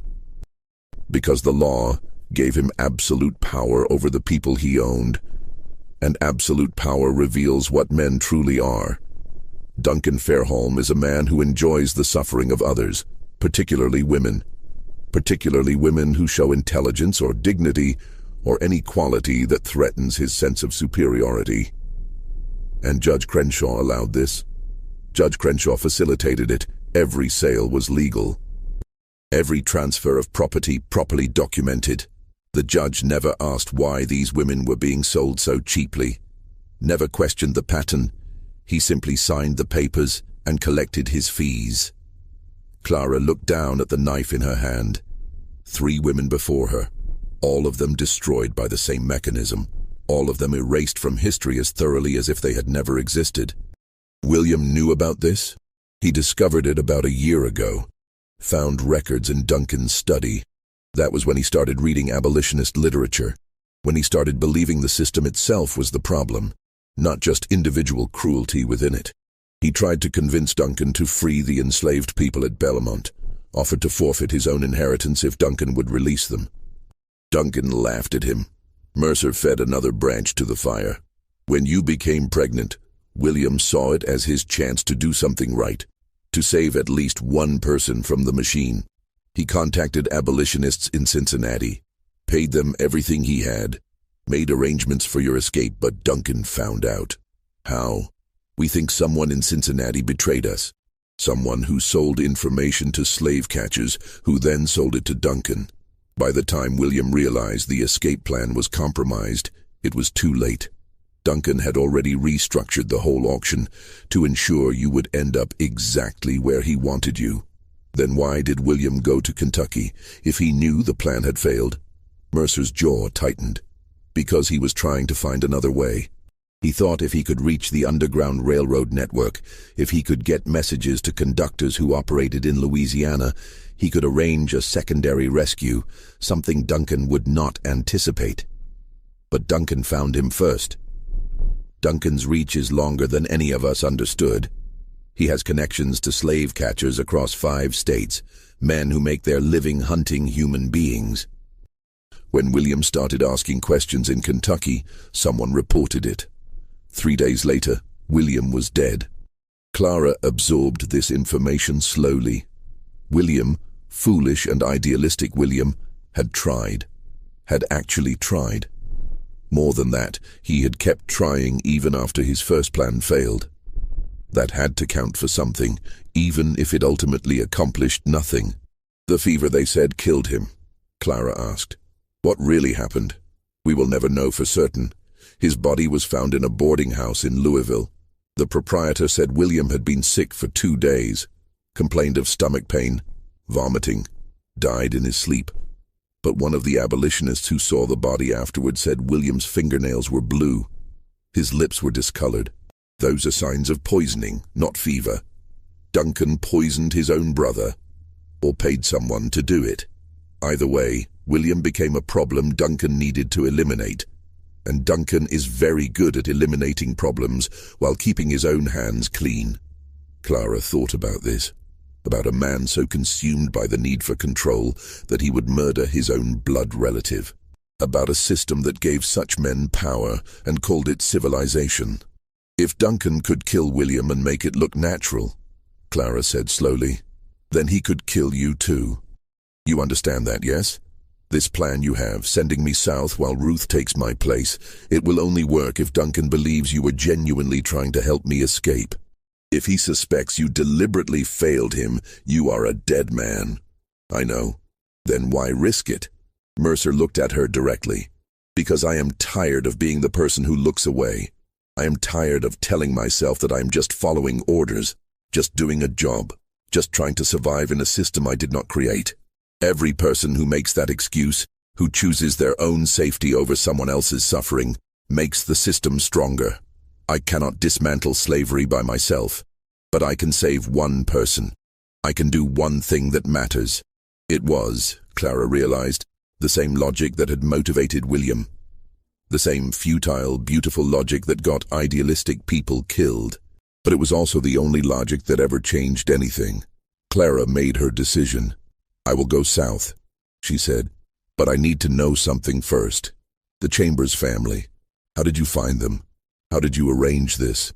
Because the law gave him absolute power over the people he owned, and absolute power reveals what men truly are. Duncan Fairholme is a man who enjoys the suffering of others, particularly women who show intelligence or dignity or any quality that threatens his sense of superiority. And Judge Crenshaw allowed this. Judge Crenshaw facilitated it. Every sale was legal. Every transfer of property properly documented. The judge never asked why these women were being sold so cheaply, never questioned the pattern. He simply signed the papers and collected his fees. Clara looked down at the knife in her hand. 3 women before her, all of them destroyed by the same mechanism, all of them erased from history as thoroughly as if they had never existed. William knew about this. He discovered it about a year ago, found records in Duncan's study. That was when he started reading abolitionist literature, when he started believing the system itself was the problem, not just individual cruelty within it. He tried to convince Duncan to free the enslaved people at Bellamont, offered to forfeit his own inheritance if Duncan would release them. Duncan laughed at him. Mercer fed another branch to the fire. When you became pregnant, William saw it as his chance to do something right, to save at least one person from the machine. He contacted abolitionists in Cincinnati, paid them everything he had, made arrangements for your escape, but Duncan found out. How? We think someone in Cincinnati betrayed us. Someone who sold information to slave catchers, who then sold it to Duncan. By the time William realized the escape plan was compromised, it was too late. Duncan had already restructured the whole auction to ensure you would end up exactly where he wanted you. Then why did William go to Kentucky if he knew the plan had failed? Mercer's jaw tightened. Because he was trying to find another way. He thought if he could reach the Underground Railroad network, if he could get messages to conductors who operated in Louisiana, he could arrange a secondary rescue, something Duncan would not anticipate. But Duncan found him first. Duncan's reach is longer than any of us understood. He has connections to slave catchers across 5 states, men who make their living hunting human beings. When William started asking questions in Kentucky, someone reported it. 3 days later, William was dead. Clara absorbed this information slowly. William, foolish and idealistic William, had actually tried. More than that, he had kept trying even after his first plan failed. That had to count for something, even if it ultimately accomplished nothing. The fever, they said, killed him. Clara asked, "What really happened?" "We will never know for certain. His body was found in a boarding house in Louisville. The proprietor said William had been sick for 2 days, complained of stomach pain, vomiting, died in his sleep. But one of the abolitionists who saw the body afterward said William's fingernails were blue. His lips were discolored. Those are signs of poisoning, not fever. Duncan poisoned his own brother, or paid someone to do it. Either way, William became a problem Duncan needed to eliminate. And Duncan is very good at eliminating problems while keeping his own hands clean." Clara thought about this, about a man so consumed by the need for control that he would murder his own blood relative, about a system that gave such men power and called it civilization. "If Duncan could kill William and make it look natural," Clara said slowly, "then he could kill you too. You understand that, yes? This plan you have, sending me south while Ruth takes my place, it will only work if Duncan believes you were genuinely trying to help me escape. If he suspects you deliberately failed him, you are a dead man." "I know. Then why risk it?" Mercer looked at her directly. "Because I am tired of being the person who looks away. I am tired of telling myself that I am just following orders, just doing a job, just trying to survive in a system I did not create. Every person who makes that excuse, who chooses their own safety over someone else's suffering, makes the system stronger. I cannot dismantle slavery by myself, but I can save one person. I can do one thing that matters." It was, Clara realized, the same logic that had motivated William. The same futile, beautiful logic that got idealistic people killed. But it was also the only logic that ever changed anything. Clara made her decision. "I will go south," she said, "but I need to know something first. The Chambers family. How did you find them? How did you arrange this?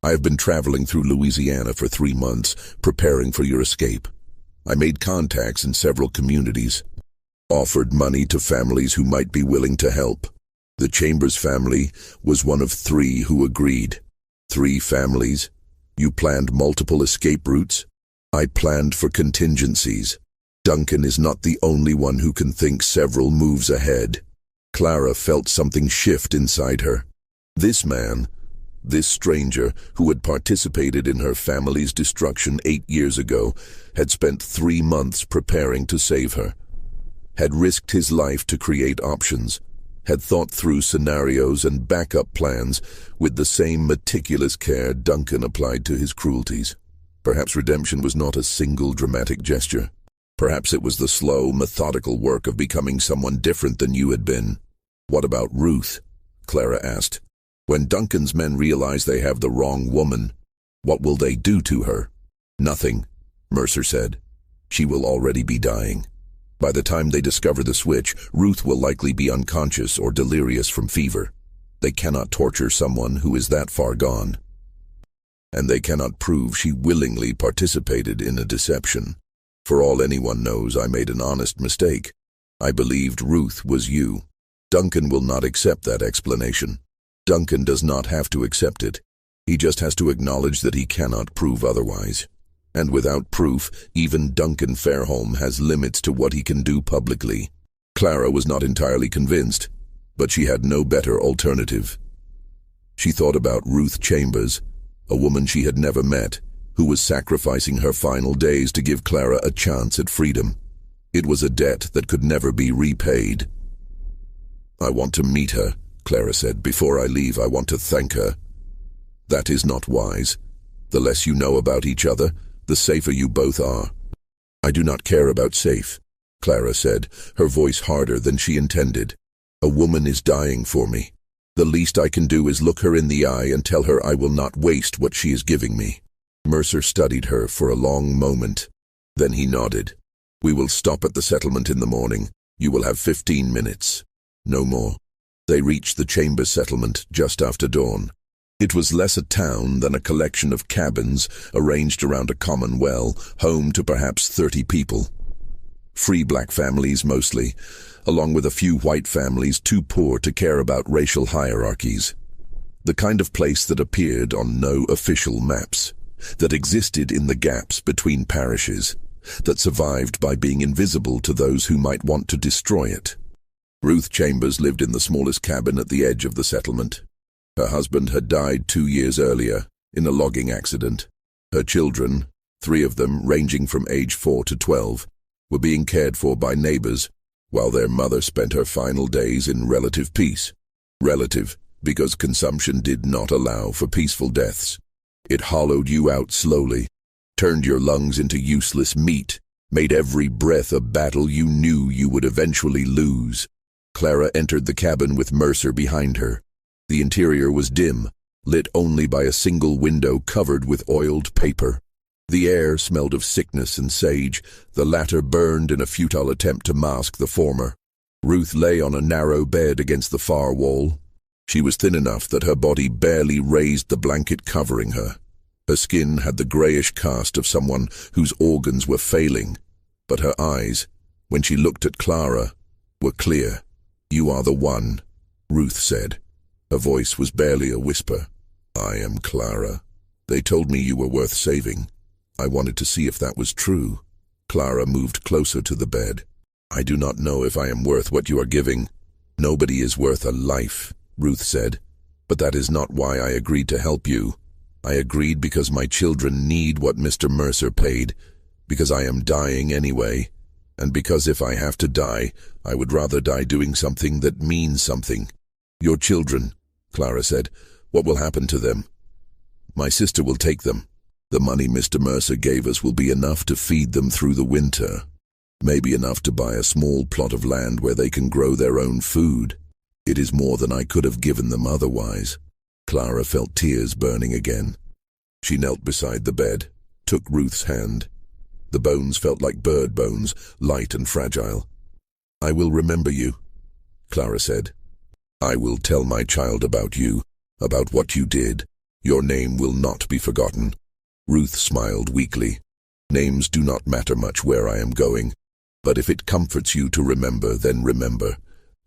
I have been traveling through Louisiana for 3 months, preparing for your escape. I made contacts in several communities, offered money to families who might be willing to help. The Chambers family was one of 3 who agreed. 3 families. You planned multiple escape routes. I planned for contingencies. Duncan is not the only one who can think several moves ahead." Clara felt something shift inside her. This man, this stranger who had participated in her family's destruction 8 years ago, had spent 3 months preparing to save her, had risked his life to create options, had thought through scenarios and backup plans with the same meticulous care Duncan applied to his cruelties. Perhaps redemption was not a single dramatic gesture. Perhaps it was the slow, methodical work of becoming someone different than you had been. "What about Ruth?" Clara asked. "When Duncan's men realize they have the wrong woman, what will they do to her?" "Nothing," Mercer said. "She will already be dying. By the time they discover the switch, Ruth will likely be unconscious or delirious from fever. They cannot torture someone who is that far gone. And they cannot prove she willingly participated in a deception. For all anyone knows, I made an honest mistake. I believed Ruth was you. Duncan will not accept that explanation. Duncan does not have to accept it. He just has to acknowledge that he cannot prove otherwise. And without proof, even Duncan Fairholme has limits to what he can do publicly." Clara was not entirely convinced, but she had no better alternative. She thought about Ruth Chambers, a woman she had never met, who was sacrificing her final days to give Clara a chance at freedom. It was a debt that could never be repaid. "I want to meet her," Clara said. "Before I leave, I want to thank her." "That is not wise. The less you know about each other, the safer you both are." "I do not care about safe," Clara said, her voice harder than she intended. "A woman is dying for me. The least I can do is look her in the eye and tell her I will not waste what she is giving me." Mercer studied her for a long moment. Then he nodded. "We will stop at the settlement in the morning. You will have 15 minutes. No more. They reached the chamber settlement just after dawn. It was less a town than a collection of cabins arranged around a common well, home to perhaps 30 people. Free black families mostly, along with a few white families too poor to care about racial hierarchies. The kind of place that appeared on no official maps, that existed in the gaps between parishes, that survived by being invisible to those who might want to destroy it. Ruth Chambers lived in the smallest cabin at the edge of the settlement. Her husband had died 2 years earlier in a logging accident. Her children, 3 of them ranging from age 4 to 12, were being cared for by neighbors, while their mother spent her final days in relative peace. Relative, because consumption did not allow for peaceful deaths. It hollowed you out slowly, turned your lungs into useless meat, made every breath a battle you knew you would eventually lose. Clara entered the cabin with Mercer behind her. The interior was dim, lit only by a single window covered with oiled paper. The air smelled of sickness and sage, the latter burned in a futile attempt to mask the former. Ruth lay on a narrow bed against the far wall. She was thin enough that her body barely raised the blanket covering her. Her skin had the grayish cast of someone whose organs were failing, but her eyes, when she looked at Clara, were clear. "You are the one," Ruth said. Her voice was barely a whisper. "I am Clara. They told me you were worth saving. I wanted to see if that was true." Clara moved closer to the bed. "I do not know if I am worth what you are giving. Nobody is worth a life," Ruth said. "But that is not why I agreed to help you. I agreed because my children need what Mr. Mercer paid, because I am dying anyway, and because if I have to die, I would rather die doing something that means something." "Your children," Clara said. "What will happen to them?" "My sister will take them. The money Mr. Mercer gave us will be enough to feed them through the winter. Maybe enough to buy a small plot of land where they can grow their own food. It is more than I could have given them otherwise." Clara felt tears burning again. She knelt beside the bed, took Ruth's hand. The bones felt like bird bones, light and fragile. "I will remember you," Clara said. "I will tell my child about you, about what you did. Your name will not be forgotten." Ruth smiled weakly. "Names do not matter much where I am going, but if it comforts you to remember, then remember.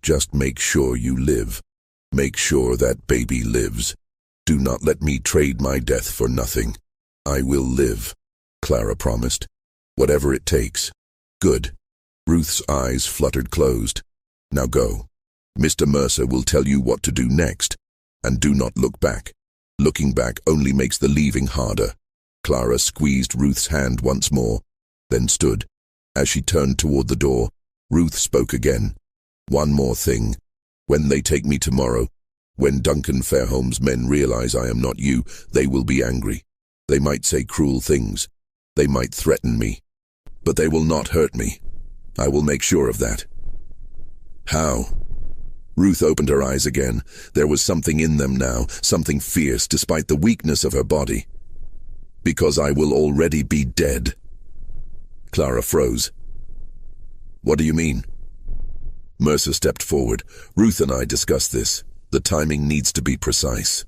Just make sure you live. Make sure that baby lives. Do not let me trade my death for nothing. I will live," Clara promised. "Whatever it takes." "Good." Ruth's eyes fluttered closed. "Now go. Mr. Mercer will tell you what to do next, and do not look back. Looking back only makes the leaving harder." Clara squeezed Ruth's hand once more, then stood. As she turned toward the door, Ruth spoke again. "One more thing. When they take me tomorrow, when Duncan Fairholme's men realize I am not you, they will be angry. They might say cruel things. They might threaten me. But they will not hurt me. I will make sure of that." "How?" Ruth opened her eyes again. There was something in them now, something fierce despite the weakness of her body. "Because I will already be dead." Clara froze. "What do you mean?" Mercer stepped forward. "Ruth and I discussed this. The timing needs to be precise.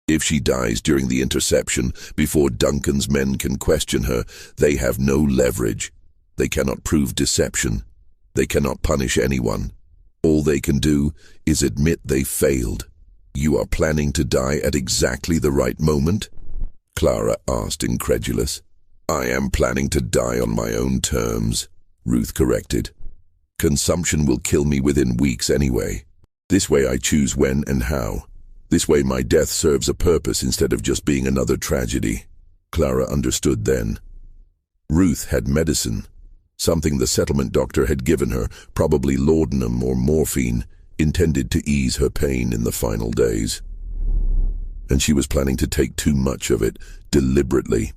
If she dies during the interception, before Duncan's men can question her, they have no leverage. They cannot prove deception. They cannot punish anyone. All they can do is admit they failed. You are planning to die at exactly the right moment?" Clara asked, incredulous. "I am planning to die on my own terms," Ruth corrected. "Consumption will kill me within weeks anyway. This way I choose when and how. This way my death serves a purpose instead of just being another tragedy." Clara understood then. Ruth had medicine, something the settlement doctor had given her, probably laudanum or morphine, intended to ease her pain in the final days. And she was planning to take too much of it, deliberately,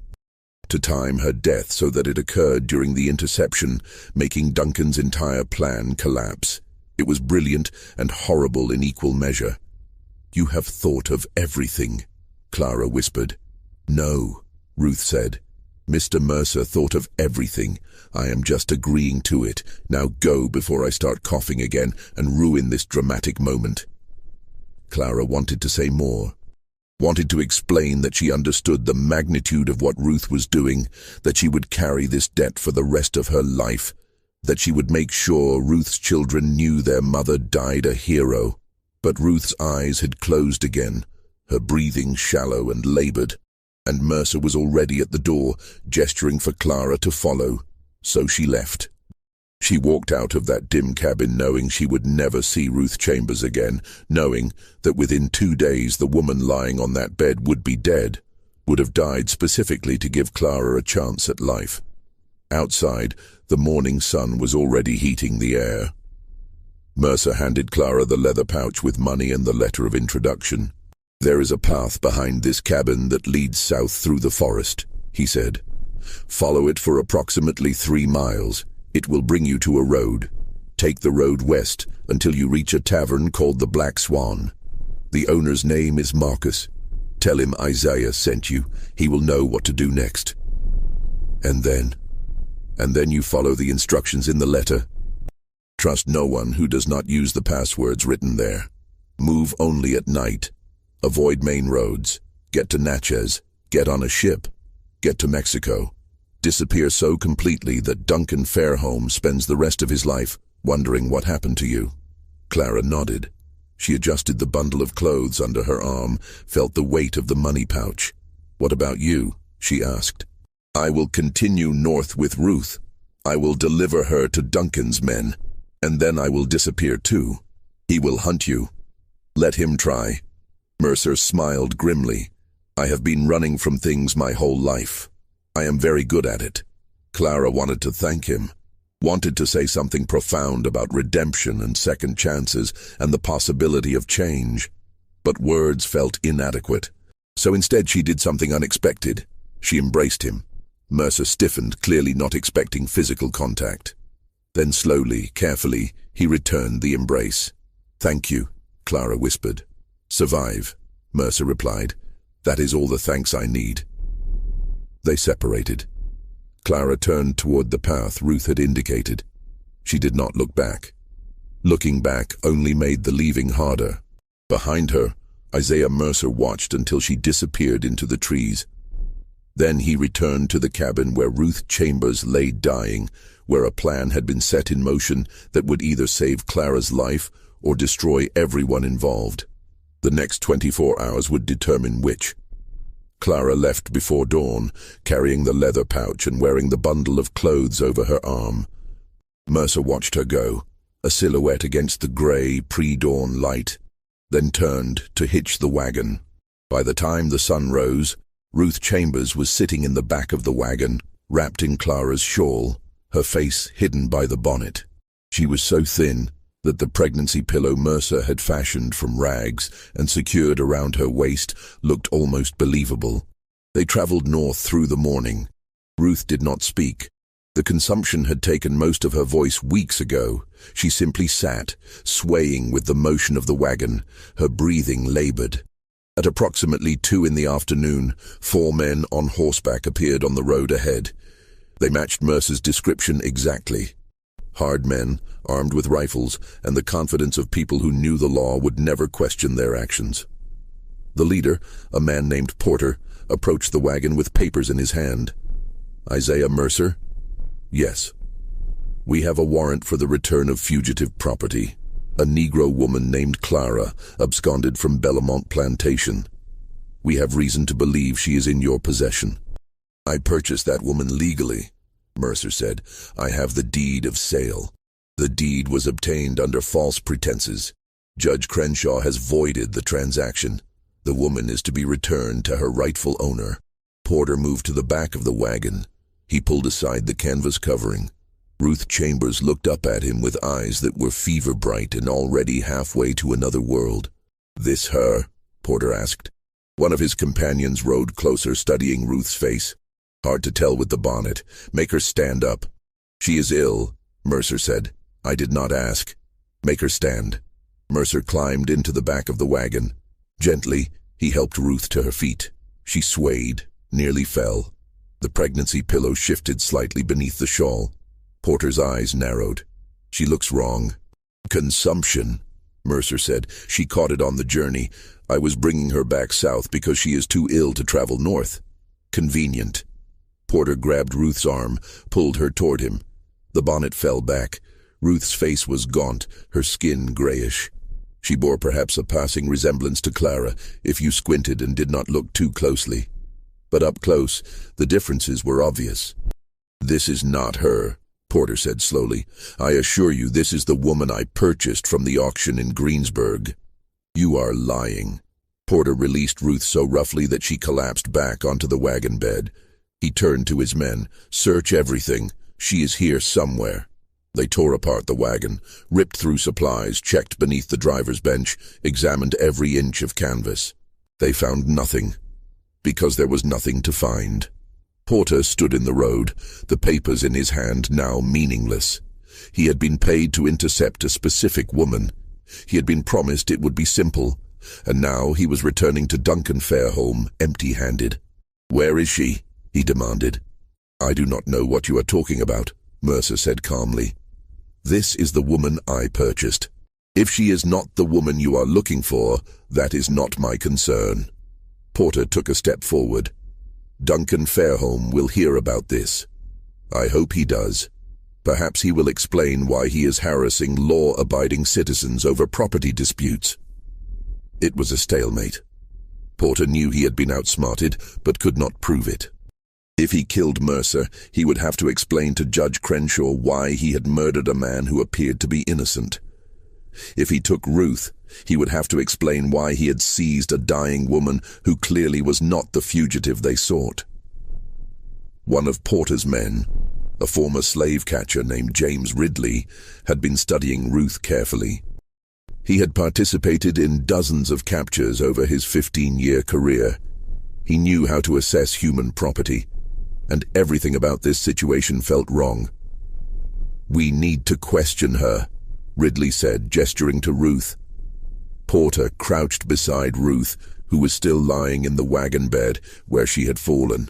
to time her death so that it occurred during the interception, making Duncan's entire plan collapse. It was brilliant and horrible in equal measure. "You have thought of everything," Clara whispered. "No," Ruth said. Mr. Mercer thought of everything. I am just agreeing to it. Now go before I start coughing again and ruin this dramatic moment. Clara wanted to say more. Wanted to explain that she understood the magnitude of what Ruth was doing, that she would carry this debt for the rest of her life, that she would make sure Ruth's children knew their mother died a hero. But Ruth's eyes had closed again, her breathing shallow and labored, and Mercer was already at the door, gesturing for Clara to follow. So she left. She walked out of that dim cabin knowing she would never see Ruth Chambers again, knowing that within 2 days the woman lying on that bed would be dead, would have died specifically to give Clara a chance at life. Outside, the morning sun was already heating the air. Mercer handed Clara the leather pouch with money and the letter of introduction. "There is a path behind this cabin that leads south through the forest," he said. "Follow it for approximately 3 miles. It will bring you to a road. Take the road west until you reach a tavern called the Black Swan. The owner's name is Marcus. Tell him Isaiah sent you. He will know what to do next. And then you follow the instructions in the letter. Trust no one who does not use the passwords written there. Move only at night. Avoid main roads. Get to Natchez. Get on a ship. Get to Mexico. Disappear so completely that Duncan Fairholme spends the rest of his life wondering what happened to you." Clara nodded. She adjusted the bundle of clothes under her arm, felt the weight of the money pouch. "What about you?" she asked. "I will continue north with Ruth. I will deliver her to Duncan's men, and then I will disappear too. He will hunt you. Let him try." Mercer smiled grimly. "I have been running from things my whole life. I am very good at it." Clara wanted to thank him, wanted to say something profound about redemption and second chances and the possibility of change. But words felt inadequate. So instead she did something unexpected. She embraced him. Mercer stiffened, clearly not expecting physical contact. Then slowly, carefully, he returned the embrace. "Thank you," Clara whispered. "Survive," Mercer replied. "That is all the thanks I need." They separated. Clara turned toward the path Ruth had indicated. She did not look back. Looking back only made the leaving harder. Behind her, Isaiah Mercer watched until she disappeared into the trees. Then he returned to the cabin where Ruth Chambers lay dying, where a plan had been set in motion that would either save Clara's life or destroy everyone involved. The next 24 hours would determine which. Clara left before dawn, carrying the leather pouch and wearing the bundle of clothes over her arm. Mercer watched her go, a silhouette against the gray, pre-dawn light, then turned to hitch the wagon. By the time the sun rose, Ruth Chambers was sitting in the back of the wagon, wrapped in Clara's shawl, her face hidden by the bonnet. She was so thin that the pregnancy pillow Mercer had fashioned from rags and secured around her waist looked almost believable. They traveled north through the morning. Ruth did not speak. The consumption had taken most of her voice weeks ago. She simply sat, swaying with the motion of the wagon, her breathing labored. At approximately 2 in the afternoon, 4 men on horseback appeared on the road ahead. They matched Mercer's description exactly. Hard men, armed with rifles, and the confidence of people who knew the law would never question their actions. The leader, a man named Porter, approached the wagon with papers in his hand. "Isaiah Mercer?" "Yes." "We have a warrant for the return of fugitive property. A Negro woman named Clara absconded from Bellamont Plantation. We have reason to believe she is in your possession." "I purchased that woman legally," Mercer said. "I have the deed of sale. The deed was obtained under false pretenses. Judge Crenshaw has voided the transaction. The woman is to be returned to her rightful owner." Porter moved to the back of the wagon. He pulled aside the canvas covering. Ruth Chambers looked up at him with eyes that were fever-bright and already halfway to another world. "This her?" Porter asked. One of his companions rode closer, studying Ruth's face. "Hard to tell with the bonnet. Make her stand up." "She is ill," Mercer said. "I did not ask." "Make her stand." Mercer climbed into the back of the wagon. Gently, he helped Ruth to her feet. She swayed, nearly fell. The pregnancy pillow shifted slightly beneath the shawl. Porter's eyes narrowed. She looks wrong. Consumption, Mercer said. She caught it on the journey. I was bringing her back south because she is too ill to travel north. Convenient. Porter grabbed Ruth's arm, pulled her toward him. The bonnet fell back. Ruth's face was gaunt, her skin grayish. She bore perhaps a passing resemblance to Clara, if you squinted and did not look too closely. But up close, the differences were obvious. This is not her, Porter said slowly. I assure you this is the woman I purchased from the auction in Greensburg. You are lying. Porter released Ruth so roughly that she collapsed back onto the wagon bed. He turned to his men. Search everything. She is here somewhere. They tore apart the wagon, ripped through supplies, checked beneath the driver's bench, examined every inch of canvas. They found nothing, because there was nothing to find. Porter stood in the road, the papers in his hand now meaningless. He had been paid to intercept a specific woman. He had been promised it would be simple, and now he was returning to Duncan Fairholme empty-handed. Where is she? He demanded. I do not know what you are talking about, Mercer said calmly. This is the woman I purchased. If she is not the woman you are looking for, that is not my concern. Porter took a step forward. Duncan Fairholme will hear about this. I hope he does. Perhaps he will explain why he is harassing law-abiding citizens over property disputes. It was a stalemate. Porter knew he had been outsmarted, but could not prove it. If he killed Mercer, he would have to explain to Judge Crenshaw why he had murdered a man who appeared to be innocent. If he took Ruth, he would have to explain why he had seized a dying woman who clearly was not the fugitive they sought. One of Porter's men, a former slave catcher named James Ridley, had been studying Ruth carefully. He had participated in dozens of captures over his 15-year career. He knew how to assess human property, and everything about this situation felt wrong. We need to question her, Ridley said, gesturing to Ruth. Porter crouched beside Ruth, who was still lying in the wagon bed where she had fallen.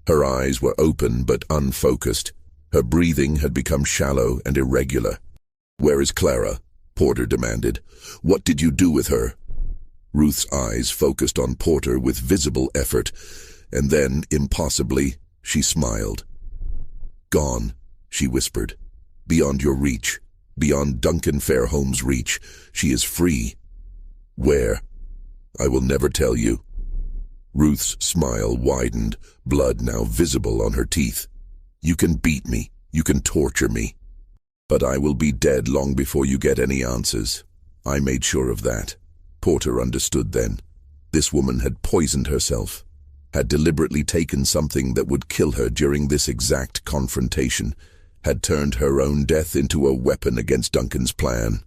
Her eyes were open but unfocused. Her breathing had become shallow and irregular. Where is Clara? Porter demanded. What did you do with her? Ruth's eyes focused on Porter with visible effort, and then, impossibly, she smiled. Gone, she whispered. Beyond your reach. Beyond Duncan Fairholme's reach. She is free. Where? I will never tell you. Ruth's smile widened, blood now visible on her teeth. You can beat me. You can torture me. But I will be dead long before you get any answers. I made sure of that. Porter understood then. This woman had poisoned herself, had deliberately taken something that would kill her during this exact confrontation, had turned her own death into a weapon against Duncan's plan.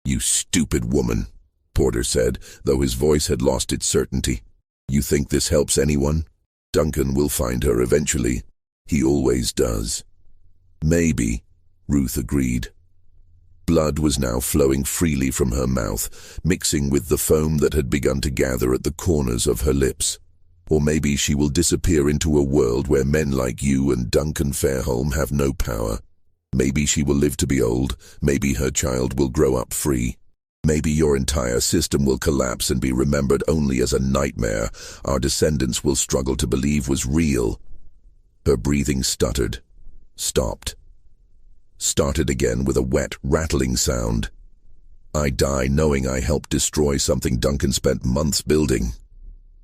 You stupid woman, Porter said, though his voice had lost its certainty. You think this helps anyone? Duncan will find her eventually. He always does. Maybe, Ruth agreed. Blood was now flowing freely from her mouth, mixing with the foam that had begun to gather at the corners of her lips. Or maybe she will disappear into a world where men like you and Duncan Fairholme have no power. Maybe she will live to be old. Maybe her child will grow up free. Maybe your entire system will collapse and be remembered only as a nightmare our descendants will struggle to believe was real. Her breathing stuttered, stopped, started again with a wet, rattling sound. I die knowing I helped destroy something Duncan spent months building.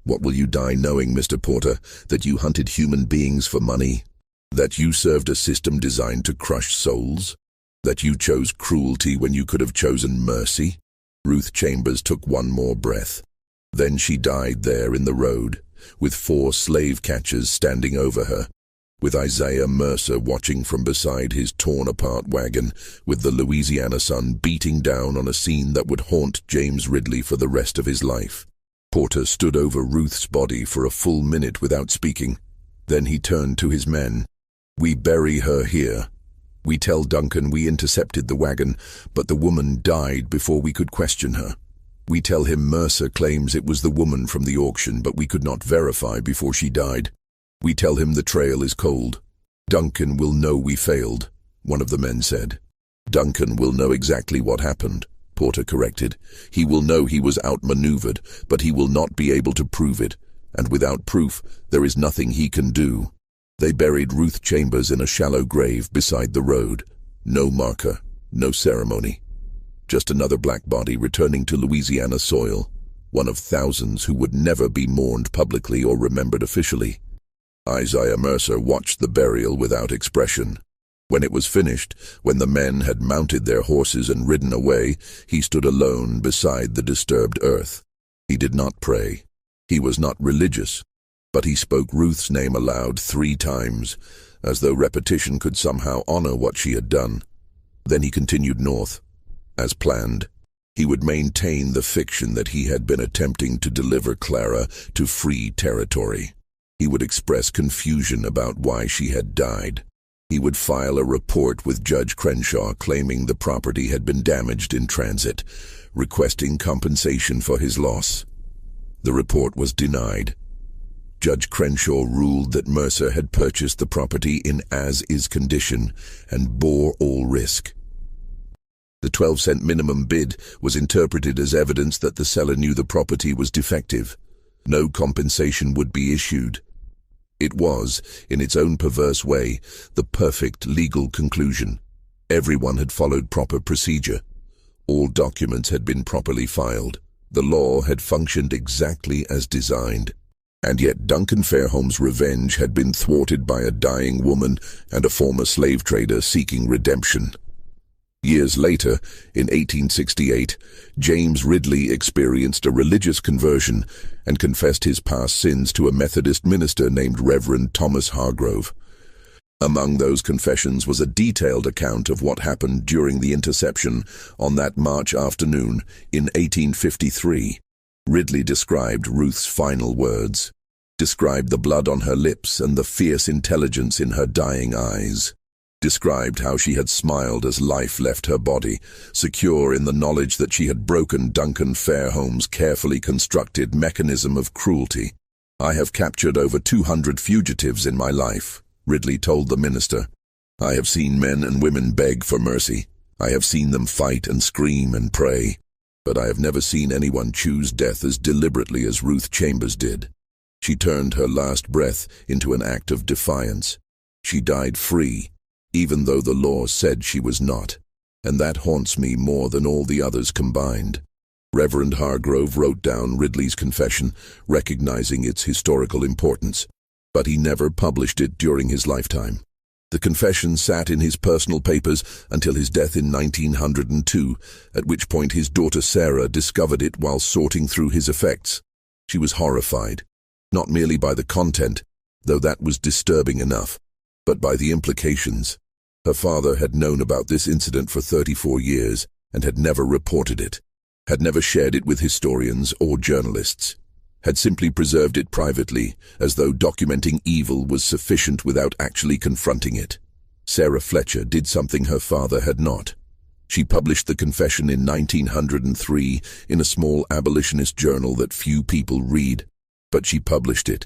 What will you die knowing, Mr. Porter? That you hunted human beings for money? That you served a system designed to crush souls? That you chose cruelty when you could have chosen mercy? Ruth Chambers took one more breath. Then she died there in the road, with 4 slave catchers standing over her, with Isaiah Mercer watching from beside his torn-apart wagon, with the Louisiana sun beating down on a scene that would haunt James Ridley for the rest of his life. Porter stood over Ruth's body for a full minute without speaking. Then he turned to his men. We bury her here. We tell Duncan we intercepted the wagon, but the woman died before we could question her. We tell him Mercer claims it was the woman from the auction, but we could not verify before she died. We tell him the trail is cold. Duncan will know we failed, one of the men said. Duncan will know exactly what happened, Porter corrected. He will know he was outmaneuvered, but he will not be able to prove it, and without proof, there is nothing he can do. They buried Ruth Chambers in a shallow grave beside the road. No marker, no ceremony. Just another black body returning to Louisiana soil, one of thousands who would never be mourned publicly or remembered officially. Isaiah Mercer watched the burial without expression. When it was finished, when the men had mounted their horses and ridden away, he stood alone beside the disturbed earth. He did not pray. He was not religious, but he spoke Ruth's name aloud 3 times, as though repetition could somehow honor what she had done. Then he continued north. As planned, he would maintain the fiction that he had been attempting to deliver Clara to free territory. He would express confusion about why she had died. He would file a report with Judge Crenshaw claiming the property had been damaged in transit, requesting compensation for his loss. The report was denied. Judge Crenshaw ruled that Mercer had purchased the property in as-is condition and bore all risk. The 12-cent minimum bid was interpreted as evidence that the seller knew the property was defective. No compensation would be issued. It was, in its own perverse way, the perfect legal conclusion. Everyone had followed proper procedure. All documents had been properly filed. The law had functioned exactly as designed. And yet Duncan Fairholme's revenge had been thwarted by a dying woman and a former slave trader seeking redemption. Years later, in 1868, James Ridley experienced a religious conversion and confessed his past sins to a Methodist minister named Reverend Thomas Hargrove. Among those confessions was a detailed account of what happened during the interception on that March afternoon in 1853. Ridley described Ruth's final words, described the blood on her lips and the fierce intelligence in her dying eyes. Described how she had smiled as life left her body, secure in the knowledge that she had broken Duncan Fairholme's carefully constructed mechanism of cruelty. "I have captured over 200 fugitives in my life," Ridley told the minister. "I have seen men and women beg for mercy. I have seen them fight and scream and pray. But I have never seen anyone choose death as deliberately as Ruth Chambers did. She turned her last breath into an act of defiance. She died free, even though the law said she was not, and that haunts me more than all the others combined." Reverend Hargrove wrote down Ridley's confession, recognizing its historical importance, but he never published it during his lifetime. The confession sat in his personal papers until his death in 1902, at which point his daughter Sarah discovered it while sorting through his effects. She was horrified, not merely by the content, though that was disturbing enough, but by the implications. Her father had known about this incident for 34 years and had never reported it, had never shared it with historians or journalists, had simply preserved it privately, as though documenting evil was sufficient without actually confronting it. Sarah Fletcher did something her father had not. She published the confession in 1903 in a small abolitionist journal that few people read, but she published it.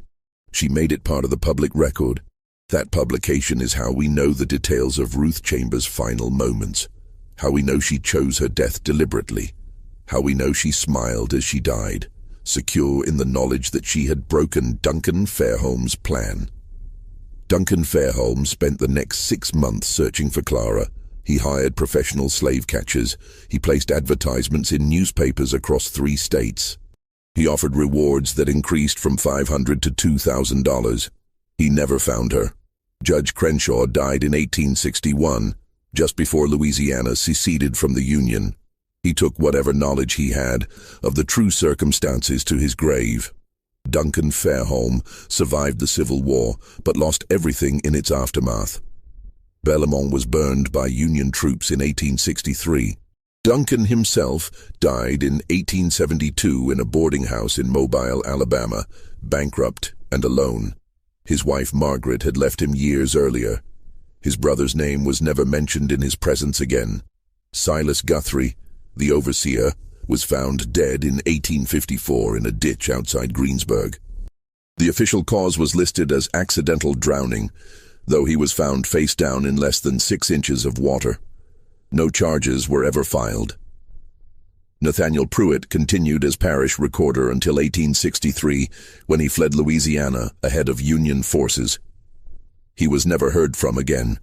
She made it part of the public record. That publication is how we know the details of Ruth Chambers' final moments, how we know she chose her death deliberately, how we know she smiled as she died, secure in the knowledge that she had broken Duncan Fairholme's plan. Duncan Fairholme spent the next 6 months searching for Clara. He hired professional slave catchers. He placed advertisements in newspapers across 3 states. He offered rewards that increased from $500 to $2,000. He never found her. Judge Crenshaw died in 1861, just before Louisiana seceded from the Union. He took whatever knowledge he had of the true circumstances to his grave. Duncan Fairholme survived the Civil War, but lost everything in its aftermath. Belmont was burned by Union troops in 1863. Duncan himself died in 1872 in a boarding house in Mobile, Alabama, bankrupt and alone. His wife Margaret had left him years earlier. His brother's name was never mentioned in his presence again. Silas Guthrie, the overseer, was found dead in 1854 in a ditch outside Greensburg. The official cause was listed as accidental drowning, though he was found face down in less than 6 inches of water. No charges were ever filed. Nathaniel Pruitt continued as parish recorder until 1863, when he fled Louisiana ahead of Union forces. He was never heard from again.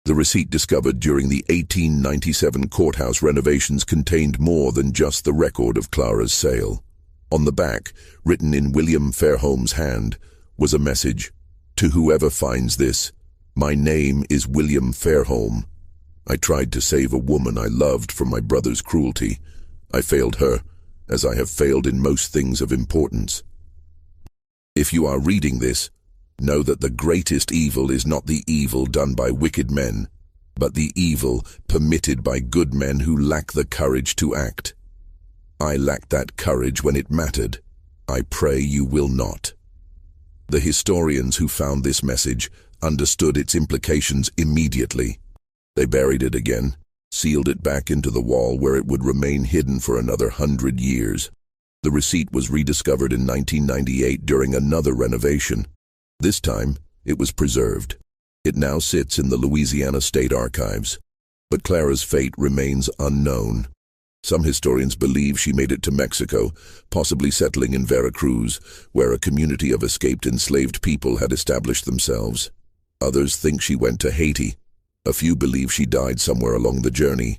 The receipt discovered during the 1897 courthouse renovations contained more than just the record of Clara's sale. On the back, written in William Fairholme's hand, was a message: "To whoever finds this, my name is William Fairholme. I tried to save a woman I loved from my brother's cruelty. I failed her, as I have failed in most things of importance. If you are reading this, know that the greatest evil is not the evil done by wicked men, but the evil permitted by good men who lack the courage to act. I lacked that courage when it mattered. I pray you will not." The historians who found this message understood its implications immediately. They buried it again, sealed it back into the wall where it would remain hidden for another 100 years. The receipt was rediscovered in 1998 during another renovation. This time, it was preserved. It now sits in the Louisiana State Archives. But Clara's fate remains unknown. Some historians believe she made it to Mexico, possibly settling in Veracruz, where a community of escaped enslaved people had established themselves. Others think she went to Haiti. A few believe she died somewhere along the journey.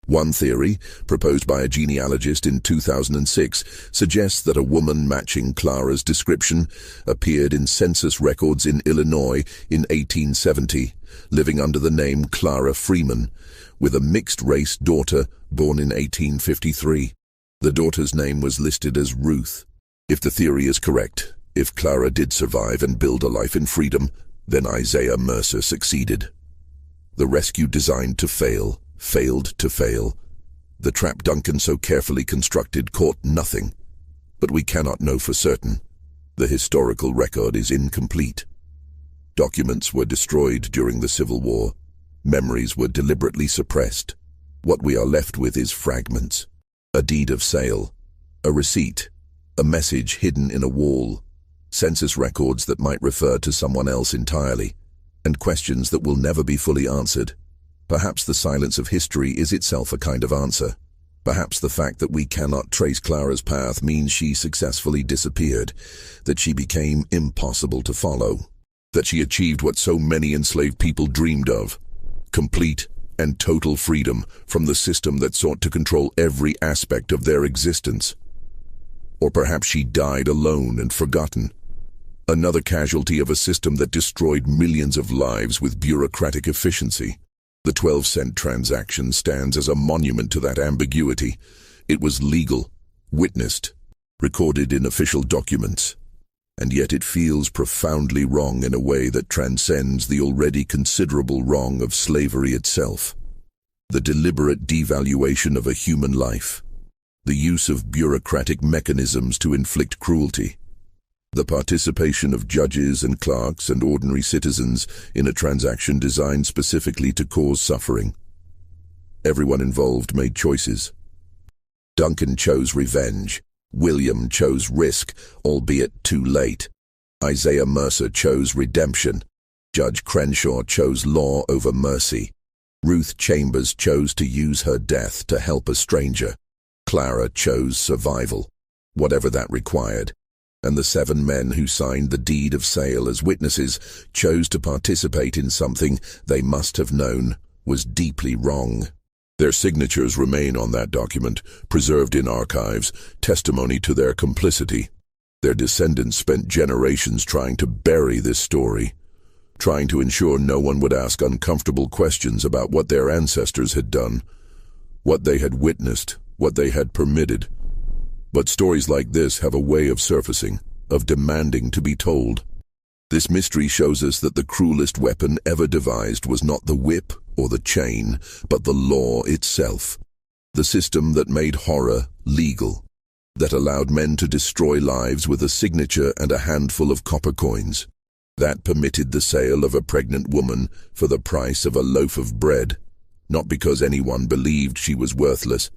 One theory, proposed by a genealogist in 2006, suggests that a woman matching Clara's description appeared in census records in Illinois in 1870, living under the name Clara Freeman, with a mixed-race daughter born in 1853. The daughter's name was listed as Ruth. If the theory is correct, if Clara did survive and build a life in freedom, then Isaiah Mercer succeeded. The rescue designed to fail failed to fail. The trap Duncan so carefully constructed caught nothing. But we cannot know for certain. The historical record is incomplete. Documents were destroyed during the Civil War. Memories were deliberately suppressed. What we are left with is fragments. A deed of sale, a receipt, a message hidden in a wall, census records that might refer to someone else entirely, and questions that will never be fully answered. Perhaps the silence of history is itself a kind of answer. Perhaps the fact that we cannot trace Clara's path means she successfully disappeared, that she became impossible to follow, that she achieved what so many enslaved people dreamed of: complete and total freedom from the system that sought to control every aspect of their existence. Or perhaps she died alone and forgotten, another casualty of a system that destroyed millions of lives with bureaucratic efficiency. The 12-cent transaction stands as a monument to that ambiguity. It was legal, witnessed, recorded in official documents, and yet it feels profoundly wrong in a way that transcends the already considerable wrong of slavery itself. The deliberate devaluation of a human life, the use of bureaucratic mechanisms to inflict cruelty, the participation of judges and clerks and ordinary citizens in a transaction designed specifically to cause suffering. Everyone involved made choices. Duncan chose revenge. William chose risk, albeit too late. Isaiah Mercer chose redemption. Judge Crenshaw chose law over mercy. Ruth Chambers chose to use her death to help a stranger. Clara chose survival, whatever that required. And the 7 men who signed the deed of sale as witnesses chose to participate in something they must have known was deeply wrong. Their signatures remain on that document, preserved in archives, testimony to their complicity. Their descendants spent generations trying to bury this story, trying to ensure no one would ask uncomfortable questions about what their ancestors had done, what they had witnessed, what they had permitted. But stories like this have a way of surfacing, of demanding to be told. This mystery shows us that the cruelest weapon ever devised was not the whip or the chain, but the law itself. The system that made horror legal, that allowed men to destroy lives with a signature and a handful of copper coins, that permitted the sale of a pregnant woman for the price of a loaf of bread, not because anyone believed she was worthless,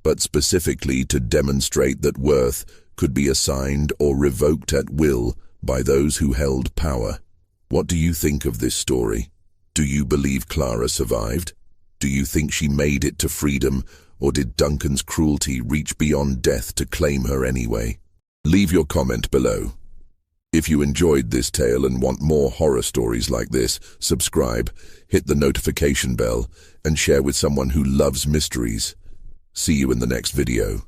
but specifically to demonstrate that worth could be assigned or revoked at will by those who held power. What do you think of this story? Do you believe Clara survived? Do you think she made it to freedom, or did Duncan's cruelty reach beyond death to claim her anyway? Leave your comment below. If you enjoyed this tale and want more horror stories like this, subscribe, hit the notification bell, and share with someone who loves mysteries. See you in the next video.